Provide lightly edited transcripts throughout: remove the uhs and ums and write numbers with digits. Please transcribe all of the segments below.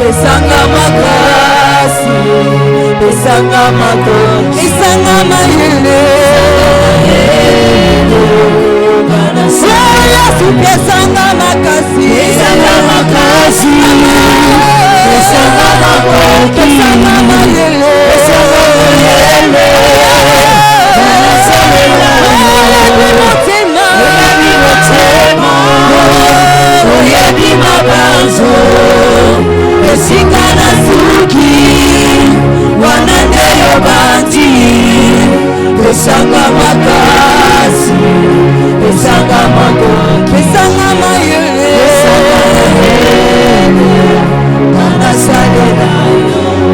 Pesanga makasi, pesanga makasi, pesanga mayele. Yesu pesanga makasi, pesanga makasi, pesanga makasi, pesanga mayele, pesanga mayele. Oyebi mabanzo, esikana suki, wanande yobandi, pesanga makasi, pesanga makasi, pesanga mayele, kana salela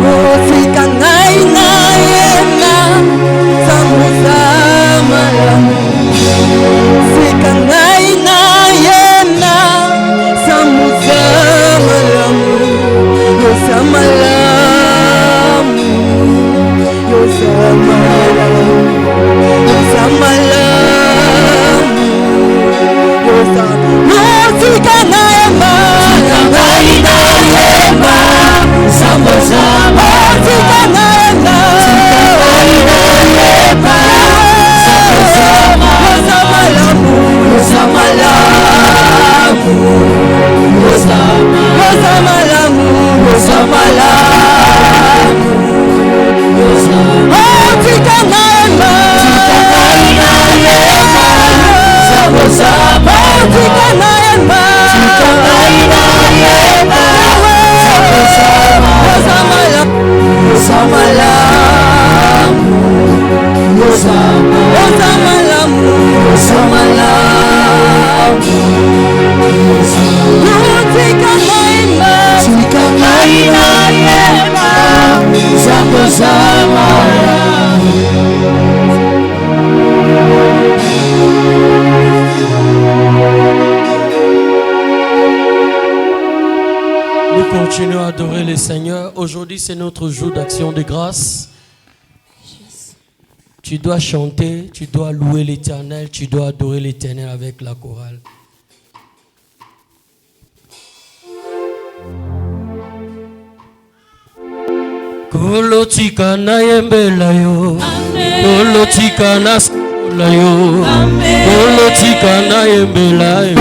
yo, ofika ngai naye na sambuza malamu, ofika ngai naye na sambuza malamu, yosa malamu, yosa malamu, yosa malamu, yosa ofika naye ma, ngai naye ma sambuza malamu, ofika naye ma, ngai naye ma sambuza malamu, yosa malamu, yosa malamu, yosa malamu, yosa ofika naye ma, ngai naye ma sambuza malamu, ofika naye ma, ngai naye ma sambuza malamu, yosa malamu, yosa malamu, yosa malamu, ofika naye ma, ofika naye ma sambuza malamu. Nous continuons à adorer le Seigneur. Aujourd'hui, c'est notre jour d'action de grâce. Tu dois chanter, tu dois louer l'Éternel, tu dois adorer l'Éternel avec la chorale. Kolotika na yembela yo, kolotika na sola yo, kolotika na yembela yo.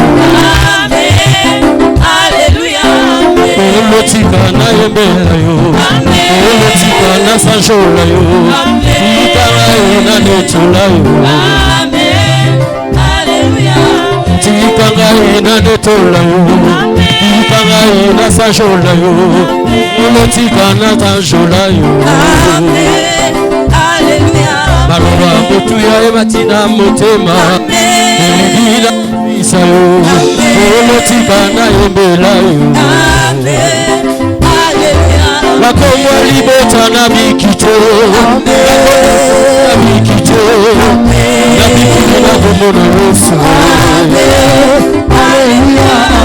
Kolotika na yembela yo, kolotika na sanjola yo, tikanga yo na netula yo, tikanga yo na netula yo, tikanga yo na sanjola yo, kolotika na sanjola yo. Baloba motuya ematina motema, elingila bisa yo, kolotika na yembela yo. Bakomwa libota na bikito, na bikito, na bikito na bomona Yesu.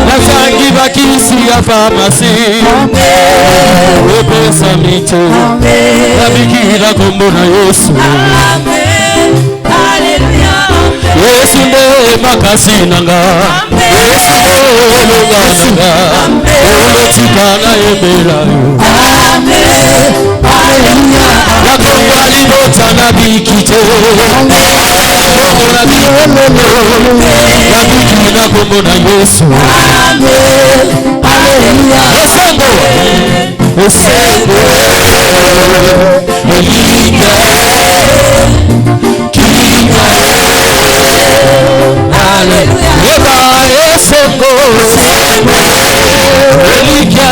Basangi bakisi ya famasi, wepesa mito, na bikito na bomona Yesu. Yesu nde makasi nanga, Yesu nde nanga, olotika na yembela yo. Nakomwa libota na bikite, na bikite na bomona Yesu. Esengo, esengo, elike, kinga, eba esengo, elike,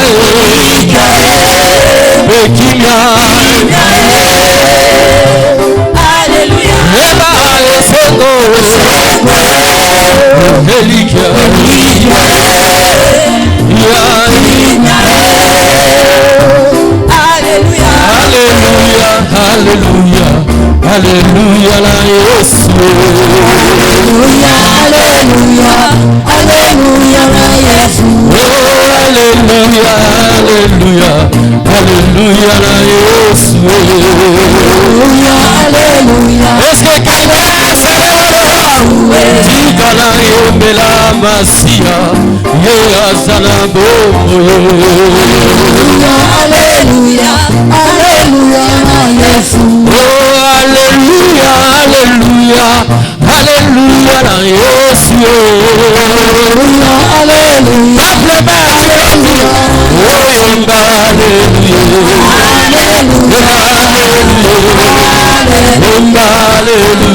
ekimya, eba esengo, elike, Alléluia, Alléluia la Yesu. Alléluia, Alléluia, Alléluia la Yesu. Oh, Alléluia, Alléluia, Alléluia la Yesu. Alléluia, Alléluia. Est-ce que quelqu'un sait? Tika la yembela masia, ye azala bongo ye. Alléluia, Alléluia, Yesu. Oh Alléluia, Alléluia, Alléluia na Yesu. Alléluia, Alléluia, Alléluia. Oh imba Alléluia, Alléluia, imba Alléluia,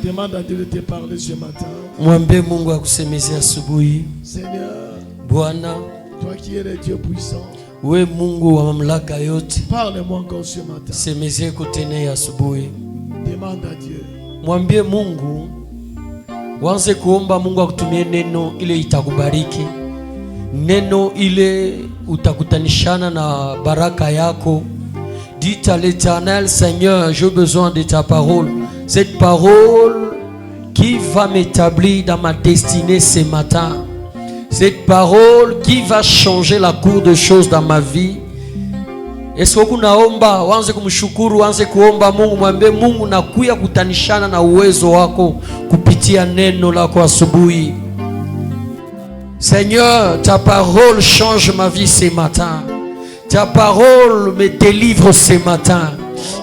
Demande à Dieu de te parler ce matin. Mwambie Mungu akusemezea asubuhi. Seigneur, Bwana, toi qui es le Dieu puissant, we Mungu wa mamlaka yote, parle-moi encore ce matin. semezie kutene asubuhi. Demande à Dieu. Mwambie Mungu, wanze kuomba Mungu akutumie neno ile itakubariki, neno ile utakutanishana na baraka yako. Dites à l'Éternel, Seigneur, j'ai besoin de ta parole. Cette parole qui va m'établir dans ma destinée ce matin. Cette parole qui va changer la cour de choses dans ma vie. Est-ce que kunaomba wanze kumshukuru, wanze kuomba Mungu, mwambie Mungu nakuya kutanishana na uwezo wako kupitia neno lako asubuhi. Seigneur, ta parole change ma vie ce matin. Ta parole me délivre ce matin.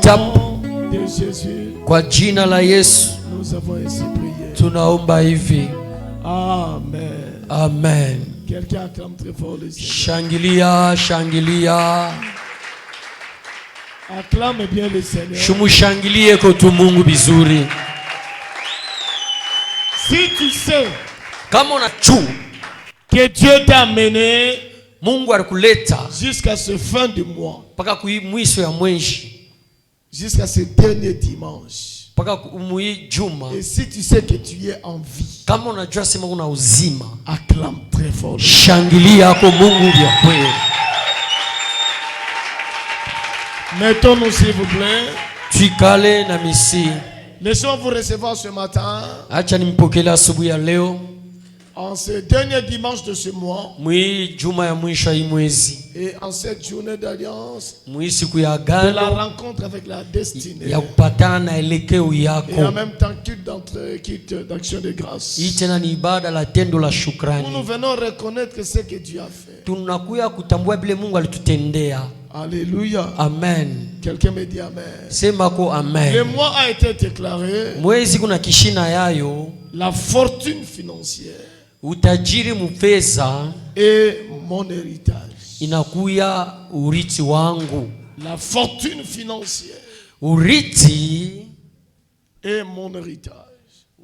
De Jésus, Kwa jina la Yesu nous avons ainsi prié. tunaomba hivi. Amen. Amen. Quelqu'un acclame très fort le Seigneur. Shangilia, shangilia. Acclame bien le Seigneur. Shumushangilie kwa Mungu bizuri. Si tu sais Kama unajua que Dieu t'a amené Mungu alikuleta jusqu'à ce fin du mois, mpaka mwisho ya mwezi, jusqu'à ce dernier dimanche, mpaka juma. et si tu sais que tu es en vie, Kama unajua sema una uzima, acclame très fort. shangilia kwa Mungu vya kweli. Mettons-nous s'il vous plaît. Tuikale na misi. Laissons vous recevoir ce matin, Acha nimpokele asubuhi ya leo, en ce dernier dimanche de ce mois, juma ya mwisho ya mwezi, et en cette journée d'alliance, siku ya de la agano rencontre avec la destinée, ya kupatana na elekeo et en yako. même temps culte d'action de grâce. Hii tena ni ibada la tendo la Nous shukrani. venons reconnaître ce que Dieu a fait. Tunakuya kutambua vile Mungu alitutendea. Alléluia. Amen. Quelqu'un me dit amen. Sema ko Le amen. mois a été déclaré Mwezi kuna kishina yayo, la fortune financière utajiri mfeza et mon héritage. inakuya urithi wangu. La fortune financière Urithi et mon héritage.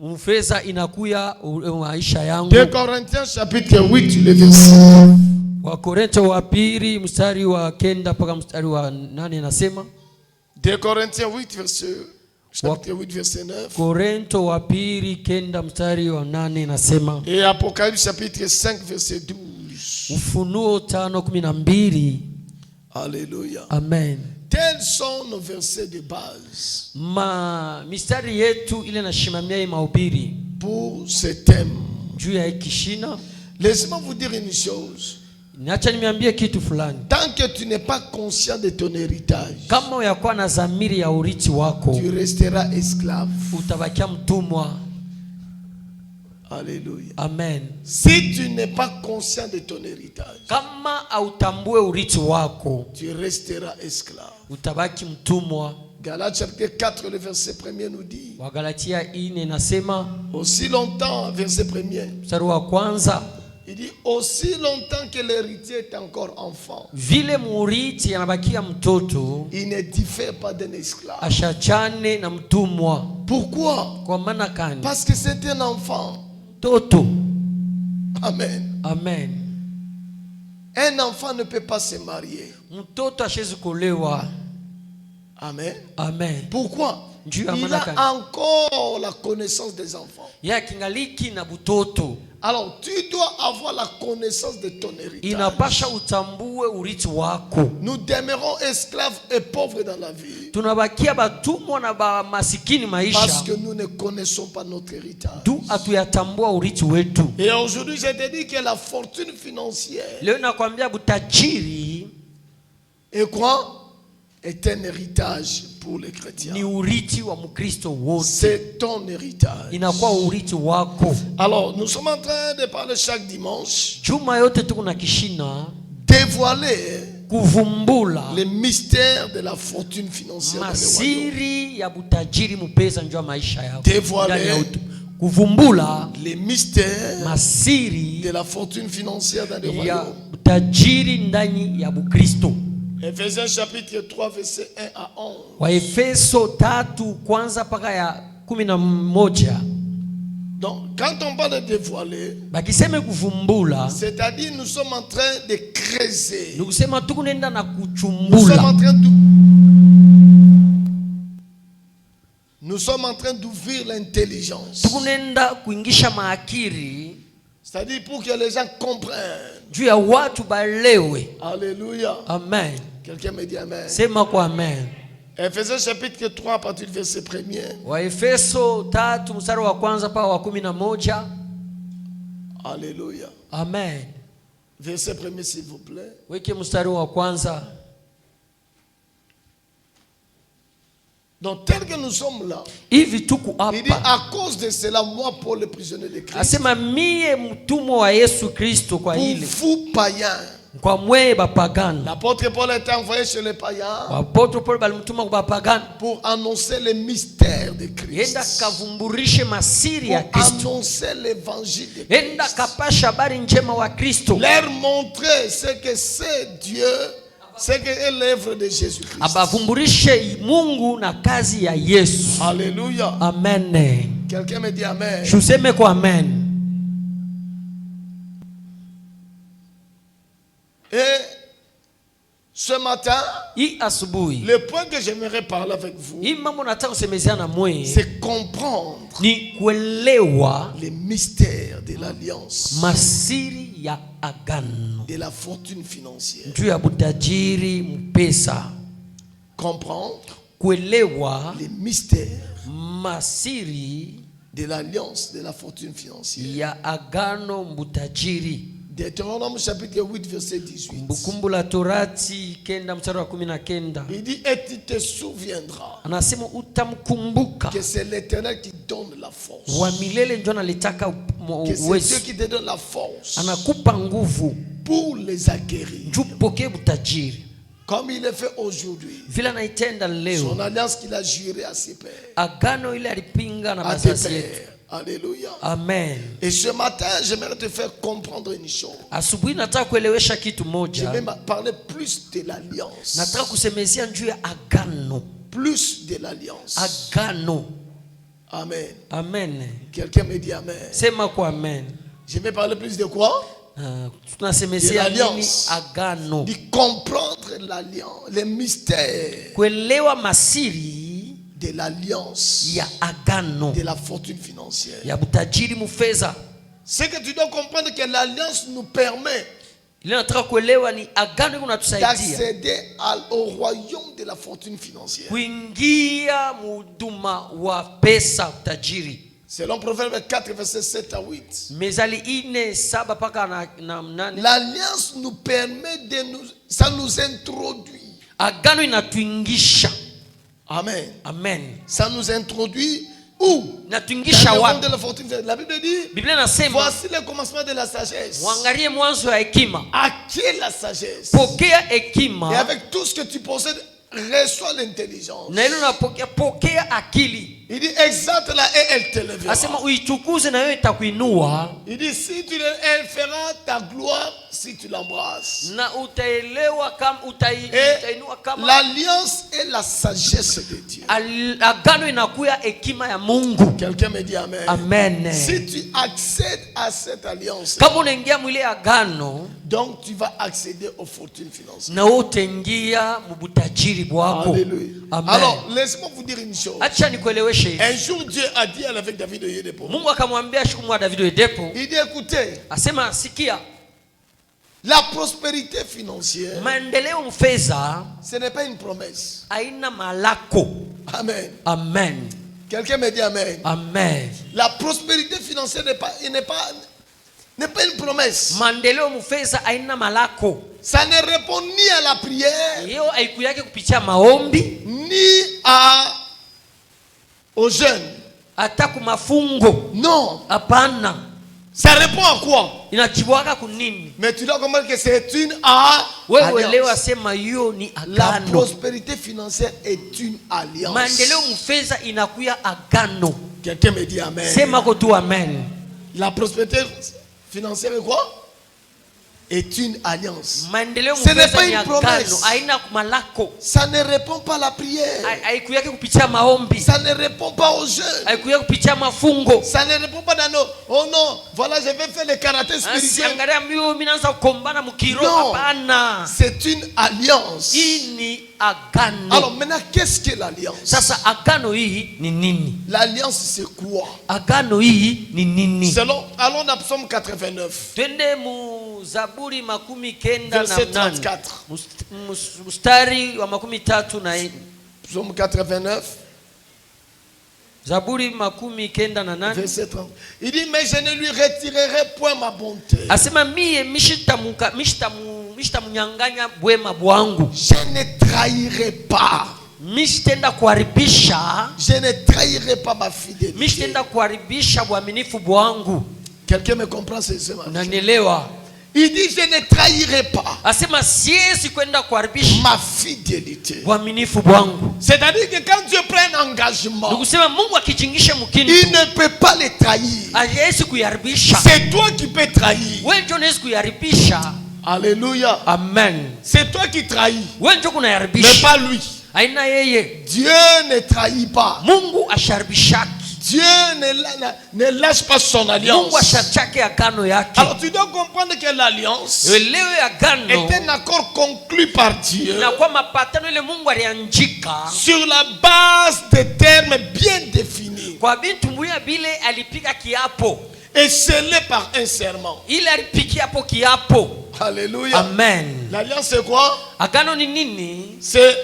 mfeza inakuya maisha yangu. 2 Corinthiens chapitre 8, le verset. Wakorintho wa pili mstari wa 9 mpaka mstari wa 8 nasema. 2 Corinthiens 8, chapitre 8, verset 9. Korintho wa pili 9 mstari wa 8 nasema. Et Apocalypse chapitre 5, verset 12. Ufunuo 5:12. Alléluia. Amen. Tels sont nos versets de base Mistari yetu ile nashimamia mahubiri pour ce thème. juu ya kishina. Laissez-moi vous dire une chose. Niacha niambie kitu fulani. Tant que tu n'es pas conscient de ton héritage, Kama uyakuwa na dhamiri ya urithi wako, tu resteras esclave. utabakia mtumwa. Alléluia. Amen. Si tu n'es pas conscient de ton héritage, Kama hautambue urithi wako, tu resteras esclave. utabaki mtumwa. Galates chapitre 4, le verset 1er nous dit, Wagalatia 4 nasema, aussi longtemps, verset 1er, mstari wa kwanza, il dit, aussi longtemps que l'héritier est encore enfant, vile murithi anabakia mtoto, il ne diffère pas d'un esclave. ashachane na mtumwa. Pourquoi? Kwa maana gani? Parce que c'est un enfant. Toto. Amen. Amen. Un enfant ne peut pas se marier. Mtoto hashezi kuolewa. Amen. Amen. Pourquoi? Dieu Il a encore la connaissance des enfants. Ya kingaliki na butoto. Alors, tu dois avoir la connaissance de ton héritage. Inapasha utambue urithi wako. Nous demeurons esclaves et pauvres dans la vie. Tunabakia batumwa na ba masikini maisha. Parce que nous ne connaissons pas notre héritage. Tu atuyatambua urithi wetu. Et aujourd'hui, je te dis que la fortune financière. Leo nakwambia butajiri. Et quoi? Est un héritage pour les chrétiens. Ni urithi wa Mkristo wote. C'est ton héritage. Inakuwa urithi wako. Alors, nous sommes en train de parler chaque dimanche. Juma yote tuko na kishina Dévoiler kuvumbula les mystères de la fortune financière dans le royaume. masiri ya butajiri mupesa njoo maisha yako. Dévoiler kuvumbula les mystères masiri de la fortune financière dans le ya royaume. butajiri ndani ya Bukristo. Ephésiens chapitre 3 verset 1 à 11. Waefeso 3 kwanza paka ya 11. Donc, quand on parle de dévoiler, Bakiseme kuvumbula, c'est-à-dire nous sommes en train de creuser. nikusema tukunenda na Nous sommes en train d'ouvrir l'intelligence. tukunenda kuingisha maakiri C'est-à-dire pour que les gens comprennent. juu ya watu balewe. Alléluia. Amen. Quelqu'un me dit amen. Sema kwa amen. Ephésiens chapitre 3 à partir du verset 1er. Waefeso 3 mstari wa kwanza pa wa 11. Alléluia. Amen. Verset 1er s'il vous plaît. Weke mstari wa kwanza. Donc tel que nous sommes là, Hivi tuku il dit hapa. à cause de cela, moi Paul le prisonnier de Christ, Asema mie mtumwa wa Yesu Kristo kwa pour ile. vous païens. Kwa mwe bapagana. L'apôtre Paul a été envoyé chez les païens Apôtre Paul balimtuma kwa bapagana. pour annoncer les mystères de Yenda Christ. kavumburishe masiri ya Pour Kristo. annoncer l'évangile de Yenda Christ. kapasha habari njema wa Kristo. Leur montrer ce que c'est Dieu, ce que est l'œuvre de Jésus-Christ. Abavumburishe Mungu na kazi ya Yesu. Alléluia. Amen. Quelqu'un me dit amen. Tuseme kwa amen. Et ce matin, Hii asubuhi. le point que j'aimerais parler avec vous, Hii mambo nataka kusemezeana mwe. c'est comprendre Ni kuelewa les mystères de l'alliance, masiri ya agano. de la fortune financière. Juu ya butajiri mpesa. Comprendre Kuelewa les mystères masiri de l'alliance, de la fortune financière. ya agano mbutajiri. Deutéronome chapitre 8 verset 18. Kumbukumbu la Torati 9 mstari wa 19. Il dit, et tu te souviendras Anasema utamkumbuka que c'est l'Éternel qui donne la force. wa milele ndio analitaka Que c'est uwezo. Dieu qui te donne la force Anakupa nguvu pour les acquérir. juu pokee butajiri. Comme il est fait aujourd'hui. Vile anaitenda Son leo. alliance qu'il a juré à ses pères. Agano ile alipinga na À tes bazazi yetu. pères. Alléluia. Amen. Et ce matin, j'aimerais te faire comprendre une chose. Asubuhi nataka kuelewesha kitu Je moja. vais parler plus de l'alliance. Nataka kusemezea juu ya agano. Plus de l'alliance. Agano. Amen. Amen. Quelqu'un me dit amen. Sema kwa amen. Je vais parler plus de quoi? Tunasemezea De nini? l'alliance. Agano. De comprendre l'alliance, les mystères Kuelewa masiri de l'alliance, ya agano de la fortune financière. ya butajiri mufeza. C'est que tu dois comprendre que l'alliance nous permet Ile nataka kuelewa ni agano kunatusaidia d'accéder au royaume de la fortune financière. kuingia muduma wa pesa butajiri. Selon Proverbe 4 verset 7 à 8. Mezali 4:7 paka na 8. L'alliance nous permet ça nous introduit. Agano inatuingisha. Amen. Amen. Ça nous introduit où? Natuingisha Dans le monde wapi? de la fortune. La Bible dit, Biblia nasema voici le commencement de la sagesse. muangalie mwanzo ya hekima. Acquiers la sagesse. Pokea Et hekima avec tout ce que tu possèdes, reçois l'intelligence. na ile unapokea akili. Il dit, exalte-la et elle t'élèvera. Asema uitukuze na wewe itakuinua. Il dit, si tu elle fera ta gloire si tu l'embrasses. Na utaelewa kama Et utainua kama l'alliance est la sagesse de Dieu. agano inakuya hekima ya Mungu. Quelqu'un me dit amen. Amen. Si tu accèdes à cette alliance, Kama unaingia mwile agano, donc tu vas accéder aux fortunes financières. na utaingia mubutajiri bwako. Alléluia. Amen. Alors, laisse-moi vous dire une chose. Acha nikueleweshe. Un jour, Dieu a dit avec David Oyedepo. Mungu akamwambia siku moja David Oyedepo, Il dit, écoutez, asema sikia, la prospérité financière, maendeleo mfedha ce n'est pas une promesse. haina malako. Amen. Amen. Quelqu'un me dit amen. Amen. La prospérité financière n'est pas une promesse. Maendeleo mfedha haina malako. Ça ne répond ni à la prière, Hiyo haikuyake kupitia maombi, ni aux jeunes. hata kumafungo. Non. Hapana. Ça répond à quoi? Inajiwaka kunini? Mais tu dois comprendre que c'est une Wewe leo alliance. asema hiyo ni La agano. prospérité financière est une alliance. Maendeleo mfedha inakuya agano. Quelqu'un me dit amen. Sema ko tu amen. La prospérité financière est quoi? Est une alliance. Maendeleo Ce n'est pas mfedha ni une agano, promesse. haina malako. Ça ne répond pas à la prière. Haikuyake kupitia maombi, Ça ne répond pas aux jeunes. haikuyake kupitia mafungo. Ça ne répond pas dans nos... Oh non, voilà, je vais faire le karaté spirituel. Siangalia mimi minaanza kukombana mukiro. Non. Hapana. C'est une alliance. Hii ni agano. Alors maintenant, qu'est-ce que l'alliance? Sasa agano hii ni nini? L'alliance, c'est quoi? Agano hii ni nini? Allons dans Psaume 89. Twende mu Zaburi makumi kenda na Verset nane. 34. Mstari wa makumi tatu na Psaume 89. Zaburi makumi kenda na nane. Verset 30. Il dit, mais je ne lui retirerai point ma bonté. Asema mie mishitamunyanganya bwema bwangu. Je ne trahirai pas. Mishitenda kuharibisha. Je ne trahirai pas ma fidélité. Mishitenda kuharibisha uaminifu bwangu. Quelqu'un me comprend ce matin? Unanielewa? Il dit, je ne trahirai pas Asema siwezi kwenda kuharibisha ma fidélité. uaminifu bwangu. C'est-à-dire que quand Dieu prend un engagement, Nikusema Mungu akijingisha il mkintu ne peut pas le trahir. hawezi kuiharibisha. C'est toi qui peux trahir. Wewe ndio unaweza kuiharibisha. Alléluia. Amen. C'est toi qui trahis, Wewe ndio mais kunaharibisha. pas lui. Haina yeye. Dieu ne trahit pas. Mungu asharibishaki. Dieu ne lâche pas son alliance. Mungu ashachake agano yake. Alors tu dois comprendre que l'alliance Elewe agano est un accord conclu par Dieu na kwa mapatano ile Mungu alianjika sur la base des termes bien définis kwa bintu mbuya bile alipiga kiapo. et scellés par un serment. Ile alipigia hapo kiapo. Alléluia. Amen. L'alliance c'est quoi? Agano ni nini? C'est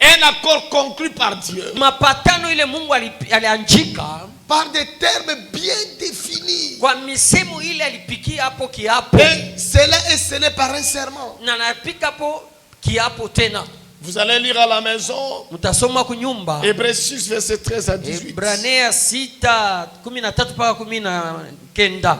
un accord conclu par Dieu Mapatano ile Mungu alianjika par des termes bien définis. kwa misemo ile alipigia hapo kiapo. Et cela est scellé par un serment. Na anapika hapo kiapo tena. Vous allez lire à la maison Mtasoma kunyumba. Hébreux 6 verset 13 à 18. Ibrania 6:13 mpaka 19.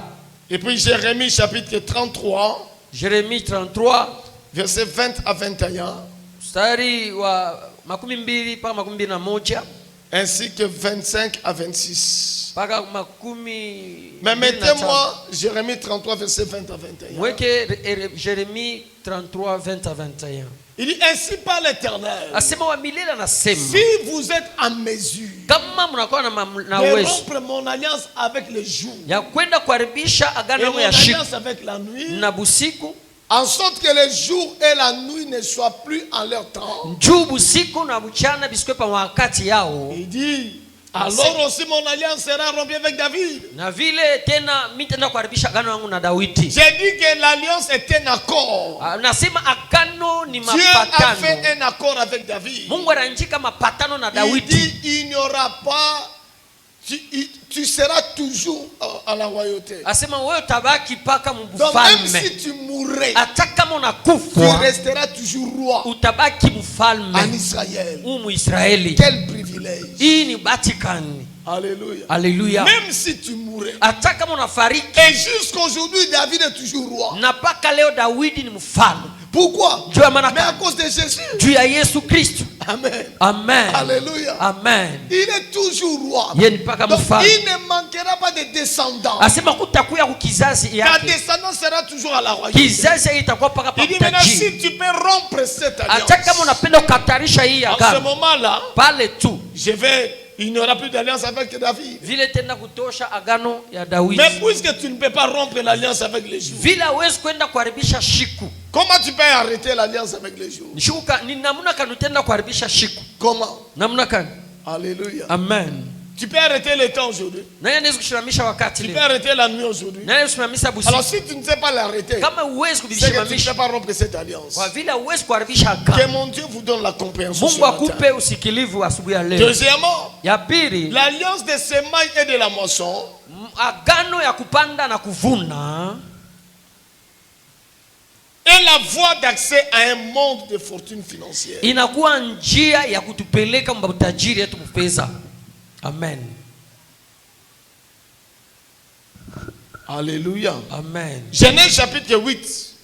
Et puis Jérémie chapitre 33 Jérémie 33 verset 20 à 21. mstari wa 12 mpaka 21 ainsi que 25 à 26. mpaka 10. Mais mettez-moi Jérémie 33 verset 20 à 21. Mweke Jérémie 33 20 à 21. Il dit ainsi par l'Éternel. Asema wa milele anasema, Si vous êtes en mesure kama mnakuwa na de uwezo rompre mon alliance avec le jour ya kwenda kuharibisha et agano mon ya shiku alliance avec la nuit, na busiku, en sorte que le jour et la nuit ne soient plus en leur temps. njuu busiku na mchana bisikwe pa wakati yao, Il dit alors aussi mon alliance sera rompue avec David. na vile tena mitaenda kuharibisha agano yangu na Dawidi. J'ai dit que l'alliance est un accord. Nasema agano ni Dieu a mapatano. fait un accord avec David. Mungu anaandika mapatano na Il Dawidi. dit il n'y aura pas, tu seras toujours à la royauté. Asema wewe utabaki paka Donc même mfalme. si tu mourrais, Hata kama tu unakufa resteras toujours roi utabaki en mfalme. Israël. Israeli. Quel privilège. Hii ni Vatican. Alléluia. Haleluya. Même si tu mourrais. Hata kama unafariki, Et jusqu'aujourd'hui, David est toujours roi. na paka leo Dawidi ni mfalme. Pourquoi? Juu ya maana Mais à cause de Jésus. juu ya Yesu Kristo. Amen. Amen. Alléluia. Amen. Il est toujours roi. Yeye ni mpaka Donc, mfalme. il ne manquera pas de descendants. Asema kutakuya kukizazi Ta yake. descendance sera toujours à la royauté. Kizazi yake itakuwa mpaka pa Il dit maintenant, utajiri. si tu peux rompre cette Hata kama alliance, unapenda kukatarisha hii en ce agano, moment-là, pale tu il n'y aura plus d'alliance avec David. vile tena kutosha agano ya Daudi. Mais puisque tu ne peux pas rompre l'alliance avec les Juifs, Vile hawezi kwenda kuharibisha shiku. comment tu peux arrêter l'alliance avec les Juifs? Nishuka ni namna kani utenda kuharibisha shiku. Comment? Namna kani? Alléluia. Amen. Tu peux arrêter le temps aujourd'hui. Nani anaweza kushimamisha wakati Tu peux leo? arrêter la nuit aujourd'hui. Nani anaweza kushimamisha Alors busiku? si tu ne sais pas l'arrêter, Kama huwezi c'est que tu ne kuvisimamisha peux pas rompre cette alliance. kwa vile huwezi kuharibisha Que agano. mon Dieu vous donne la compréhension ce Mungu matin. akupe usikilivu asubuhi ya leo. Deuxièmement, Ya pili, l'alliance des semailles et de la moisson agano ya kupanda na kuvuna est la voie d'accès à un monde de fortune financière. inakuwa njia ya kutupeleka mbabutajiri yetu kupeza. Amen. Alléluia. Amen. Genèse chapitre 8,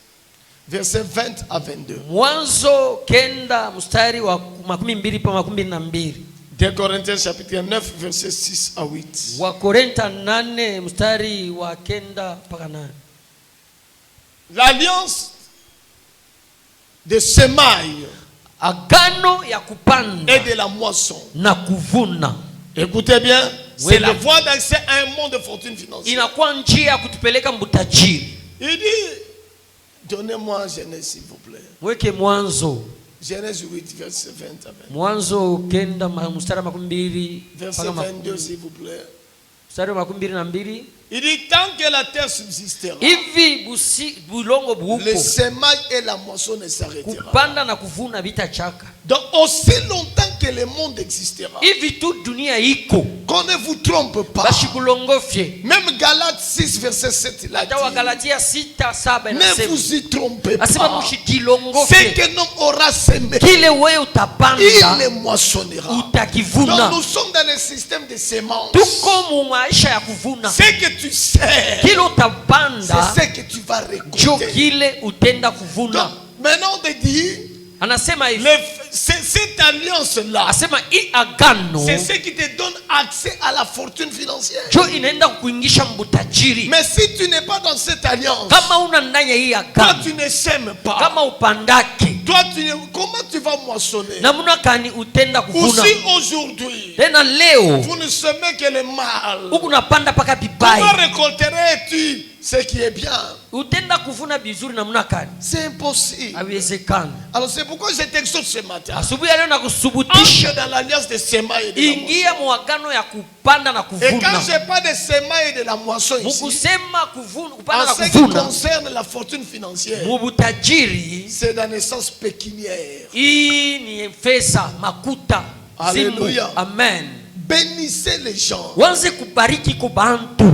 versets 20 à 22. Mwanzo kenda mstari wa 12 pa 12. 2 Corinthiens chapitre 9, versets 6 à 8. Wa Korintha 8 mstari wa kenda mpaka 8. L'alliance des semailles Agano ya kupanda et de la moisson. na kuvuna Écoutez bien, c'est Oui, la mais- voie d'accès à un monde de fortune financière. inakuwa njia ya kutupeleka mbutajiri. Il dit, donnez-moi Genèse s'il vous plaît. Mweke Mwanzo, Genèse 8, verset 20 à 20. Mwanzo kenda mstari wa 12 Verset 22 s'il vous plaît. mstari wa 12. Il dit, tant que la terre subsistera, Hivi bulongo les buupo, semailles et la moisson ne s'arrêtera. kupanda na kuvuna vitachaka. Donc aussi longtemps que le monde existera, Hivi tu dunia iko, qu'on ne vous trompe pas. bashikulongofye. Même Galates 6, verset 7, il a Hata wa dit, Galatia 6:7 ne inasema, vous y trompez asema pas. Ce mshikilongofye, qu'un homme aura semé, kile wewe il utapanda le moissonnera. Donc utakivuna. nous sommes dans le système de semences. Tuko mu maisha ya kuvuna. Ce que tu sais, Kile c'est utapanda ce que tu vas ndio récolter. kile utenda Donc, kuvuna. maintenant on te dit, Anasema hivi, cette alliance-là, asema hii agano c'est ce qui te donne accès à la fortune financière. ndio inaenda kukuingisha mbutajiri. Mais si tu n'es pas dans cette alliance, Kama una ndani ya hii toi agano, tu ne sèmes pas. kama upandake, Toi, comment tu vas moissonner? namna kani utenda kuvuna. Aussi aujourd'hui, Tena leo vous ne semez que le mal. huku unapanda paka Comment bibaya, récolterais-tu ce qui est bien? utenda kuvuna vizuri namna kani? C'est impossible. Haviwezekani. Alors c'est pourquoi je t'exhorte ce matin. Asubuhi ya leo nakusubutisha, Entre dans l'alliance des semailles et de la moisson. ingia muagano ya kupanda na Et quand kuvuna. je parle de semailles et de la moisson ici, Mukusema kuvuna, kupanda en na ce qui kuvuna, concerne la fortune financière, mubutajiri c'est dans le sens pécuniaire. hii ni pesa, makuta, zimu. Alléluia. Amen. Bénissez les gens. Wanze kubariki kwa bantu.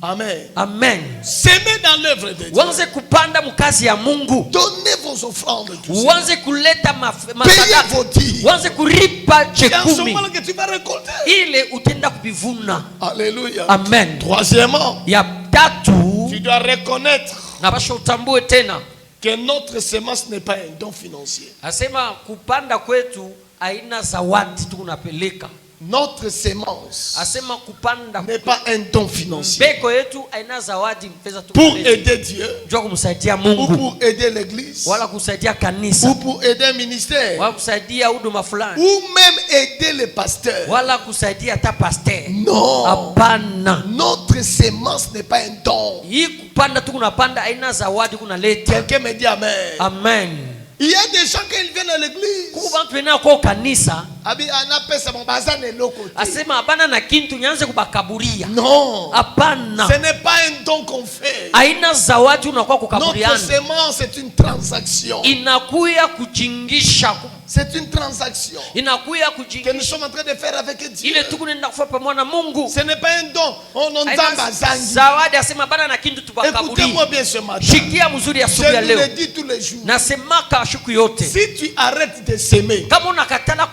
Amen. Amen. Semez dans l'œuvre de Dieu. Wanze kupanda mukazi ya Mungu. Donnez vos offrandes. Tout ça. Wanze kuleta Payez masadaka. vos dîmes. Wanze kuripa C'est en ce chekumi. moment que tu vas récolter. Ile utenda kubivuna. Alléluia. Amen. Troisièmement, Ya tatu, tu dois reconnaître na basha utambue tena. que notre semence n'est pas un don financier. Asema kupanda kwetu haina zawadi tunapeleka. Notre semence Asema kupanda n'est pas un don financier. mbeko yetu haina zawadi pesa Pour tunapeleka. aider Dieu, Njoo kumsaidia ou Mungu, pour aider l'église, wala kusaidia kanisa, ou pour aider un ministère, wala kusaidia huduma fulani, ou même aider les pasteurs. wala kusaidia hata pastor. Non. Hapana. Notre semence n'est pas un don. Hii kupanda tu kunapanda haina zawadi kunaleta. Quelqu'un me dit Amen. Amen. Il y a des gens quand ils viennent à l'église. Kuko bantu wena kwa kanisa, Abi anapesa mabazane loko. asema abana na kintu nyanze kubakaburia. Non. Hapana. Ce n'est pas un don qu'on fait. Haina zawadi unakuwa Notre kukaburiana. semence est une transaction. Inakuya kujingisha. C'est une transaction Inakuya que nous kujingisha. sommes en train de faire avec Dieu. Ile tuku nenda kufanya pamoja na Mungu. Ce n'est pas un don. On en Haina tamba zangi. zawadi, asema bana na kintu tubakaburia. Écoutez-moi bien ce matin. Shikia mzuri ya siku ya Je nous le leo. dis tous les jours. Nasemaka shuku yote. Si tu arrêtes de s'aimer, Kama unakatala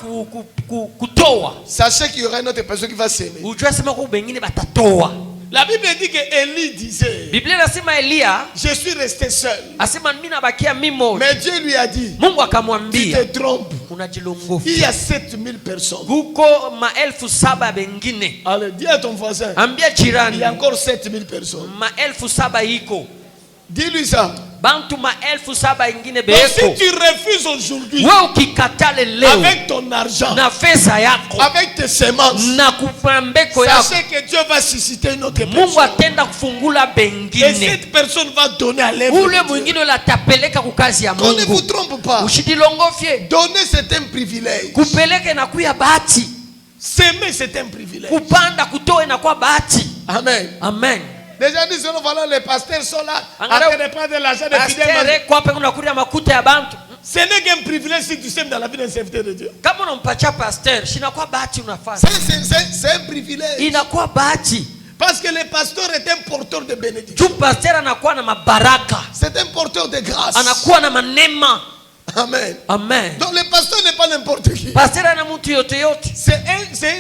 kutoa, sachez qu'il y aura une autre personne qui va s'aimer. ujue sema kwa bengine batatoa. La Bible dit que Élie disait, Biblia inasema Elia je suis resté seul. asema mimi nabakia mimi moja. Mais Dieu lui a dit, Mungu tu akamwambia te trompes. unajilongofa. Il y a 7000 personnes. Kuko maelfu 7 bengine. Allez, dis à ton voisin, Ambia il jirani y a encore 7000 personnes. maelfu 7 iko. Dis-lui ça. Bantu maelfu 7 ingine Donc si beko. tu refuses aujourd'hui, Wewe ukikatale leo avec ton argent, na fedha yako avec tes semences, na kupambeko yako, sachez que Dieu va susciter une autre Mungu personne. atenda kufungula Et bengine. cette personne va donner à l'œuvre Ule de Dieu. mwingine ule atapeleka kukazi ya Qu'on ne vous Mungu. trompe pas. Ushidilongofye. Donner c'est un privilège. Kupeleke na kuya bahati. S'aimer c'est un privilège. Kupanda kutoa na kwa bahati. Amen. Amen. Les gens disent, voilà, les pasteurs sont là en Angara- train de prendre l'argent des fidèles. Pastere kwa pe kunakuria makuta ya bantu. Ce n'est qu'un privilège si tu sèmes dans la vie d'un serviteur de Dieu. Kama unampatia pasteur, shinakuwa bahati unafanya. C'est un privilège. Inakuwa bahati. Parce que le pasteur est un porteur de bénédiction. Juu pasteur anakuwa na mabaraka. C'est un porteur de grâce. Anakuwa na manema. Amen. Amen. Donc le pasteur n'est pas n'importe qui. Pasteur ana mtu yote yote. C'est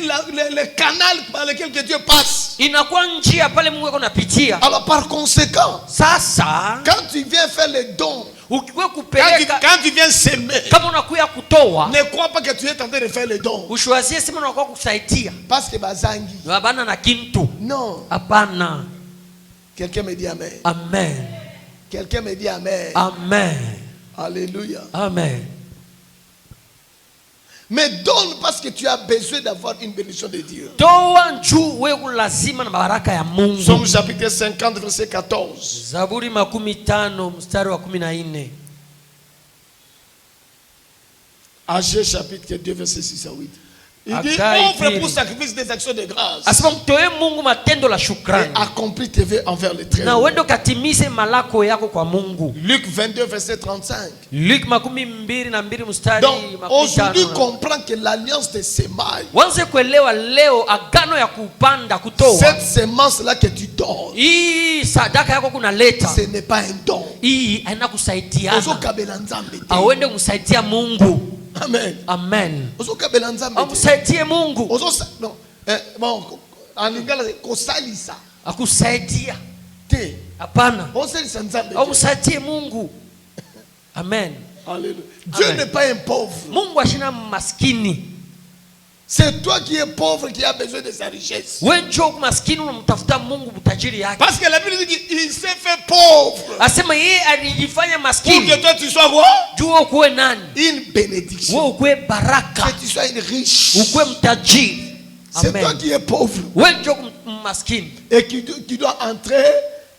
le canal par lequel que Dieu passe. Inakuwa njia pale Mungu yako napitia. Alors par conséquent, Sasa quand tu viens faire les dons, ukiwe kupeleka quand tu viens s'aimer, kama unakuya kutoa, ne crois pas que tu es en train de faire les dons. ushwazie sema unakuwa kusaidia. Parce que bazangi. Bana na kintu. Non. Hapana. Quelqu'un me dit Amen. Amen. Quelqu'un me dit Amen. Amen. Alléluia. Amen. Mais donne parce que tu as besoin d'avoir une bénédiction de Dieu. Toa njuu wewe lazima na baraka ya Mungu. Somme chapitre 50 verset 14. Zaburi 15 mstari wa 14. Agé chapitre 2 verset 6 à 8. Il dit Agai offre pili. pour sacrifice des actions de grâce Asema mtoe Mungu matendo la et shukrani. accomplis tes vœux envers les Na très-hauts. uende katimize malako yako kwa Mungu. Luc 22 verset 35. Luc 22 mstari Donc aujourd'hui 15. comprends que l'alliance de semailles, Wanze kuelewa leo agano ya kupanda kutoa. cette semence là que tu donnes, Hii sadaka yako kunaleta. ce n'est pas un don. Hii haina kusaidiana. Ozokabela nzambe te. Awende kumsaidia Mungu. Amen. Amen. Ozokabela nzambe te. Amsaidie Mungu. Non. Bon, en lingala kosalisa Akusaidia. te. Hapana. Osalisa nzambe te. Amsaidie Mungu. Amen. Alléluia. Dieu Amen. n'est pas un pauvre. Mungu ashina maskini. C'est toi qui es pauvre qui a besoin de sa richesse. Wewe njoo maskini unamtafuta Mungu utajiri yake. Parce que la Bible dit qu'il s'est fait pauvre Asema yeye alijifanya pour maskini. que toi tu sois quoi? Jua ukuwe nani? Une bénédiction. Wewe ukuwe baraka. Que tu sois une riche. Ukuwe mtajiri. C'est toi Amen. qui es pauvre Wewe njoo maskini. et qui doit entrer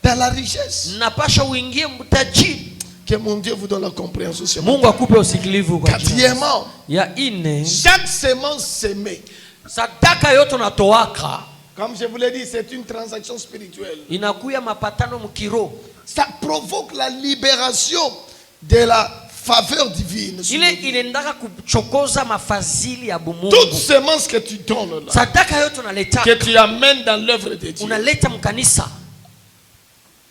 dans la richesse. Napasha uingie mtajiri. Que mon Dieu vous donne la compréhension. ce matin. Mungu akupe usikilivu kwa jina. Quatrièmement, Ya ine, chaque semence semée, sadaka yote unatoaka comme je vous l'ai dit, c'est une transaction spirituelle. inakuya mapatano mkiro. Ça provoque la libération de la faveur divine. sur Ile nos vies. inaendaka kuchokoza mafadhili ya Toute bumungu. semence que tu donnes là, Sadaka yote unaleta, que tu amènes dans l'œuvre de Dieu, unaleta mkanisa,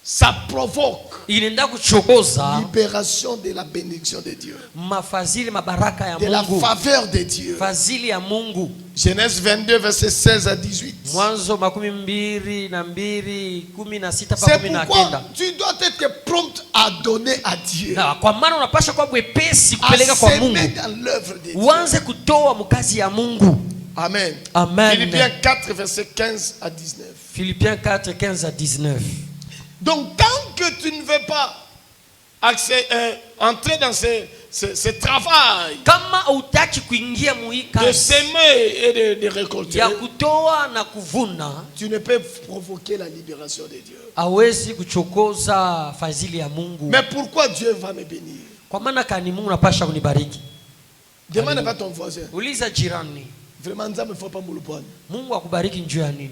ça provoque inaenda kuchokoza libération de la bénédiction de Dieu, mafadhili mabaraka ya de la Mungu, faveur de Dieu. fadhili ya Mungu. Genèse 22, verset 16 à 18. Mwanzo 22:16 mpaka C'est pourquoi 19. tu dois être prompt à donner à Dieu, Na kwa maana unapasha kuwa mwepesi à kupeleka kwa s'aimer Mungu, dans l'œuvre de Dieu. uanze kutoa mkazi ya Mungu. Amen. Amen. Philippiens 4, verset 15 à 19. Philippiens 4, 15 à 19. Donc, tant que tu ne veux pas entrer dans ce travail Kama utaki kuingia de muhika s'aimer et de récolter, ya kutoa na kuvuna, tu ne peux provoquer la libération de Dieu. hawezi kuchokoza fadhili ya Mungu. Mais pourquoi Dieu va me bénir? Kwa maana kani Mungu napasha kunibariki. Demande pas ton voisin. Uliza jirani, Vraiment, ça me faut pas moulopone. Mungu akubariki njuu ya nini?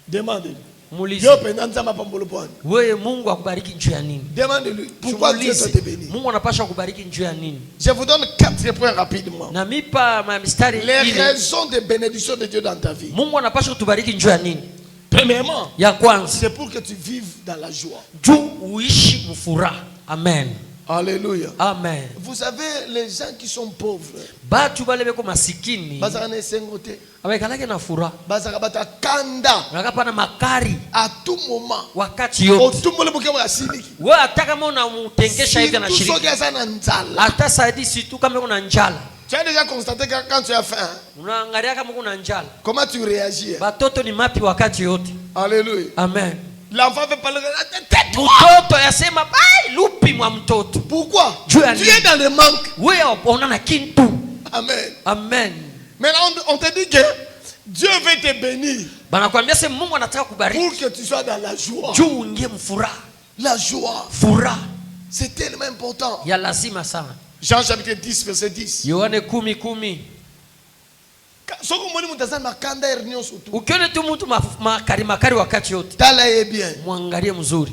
Demande-lui. Muulize, Yo, penanza ma pas moulopone. wewe Mungu akubariki njuu ya nini? Demande-lui. Pourquoi Dieu doit te bénir? Mungu anapasha kubariki njuu ya nini? Je vous donne 4 points rapidement. Na mipa mistari Les ile, raisons de bénédiction de Dieu dans ta vie. Mungu anapasha kutubariki njuu ya nini? Premièrement, Ya kwanza, c'est pour que tu vives dans la joie. juu uishi mfuraha. Amen. Alléluia. Amen. Vous savez, les gens qui sont pauvres, Batu bale beko masikini bazaka na sengote, abekalake na furaha, bazaka bata kanda nakapa na makari à tout moment. wakati yote. Otumole buke ya siliki. Wewe ataka kama unamutengesha hivi na Tout shirika, soki asa na nzala. hata saidi si tu kama kuna njala. Tu as déjà constaté que quand tu as faim, Unaangalia kama kuna njala, comment tu réagis? batoto ni mapi wakati yote. Alléluia. Amen. L'enfant veut parler. Tais-toi. Mtoto yasema bai lupi mwa mtoto. Pourquoi? Tu Tu es dans le manque. Wewe unaona kintu. Amen. Amen. Maintenant, on te dit que Dieu veut te bénir Banakwambia sema Mungu anataka kubariki pour que tu sois dans la joie. juu uingie mfuraha. La joie, Furaha c'est tellement important. ya lazima sana. Jean chapitre 10, verset 10. Yohane 10:10. Soko moni mutazama makanda ernio surtout. Ukione tu mtu makari wakati yote, Tala est bien. mwangalie mzuri.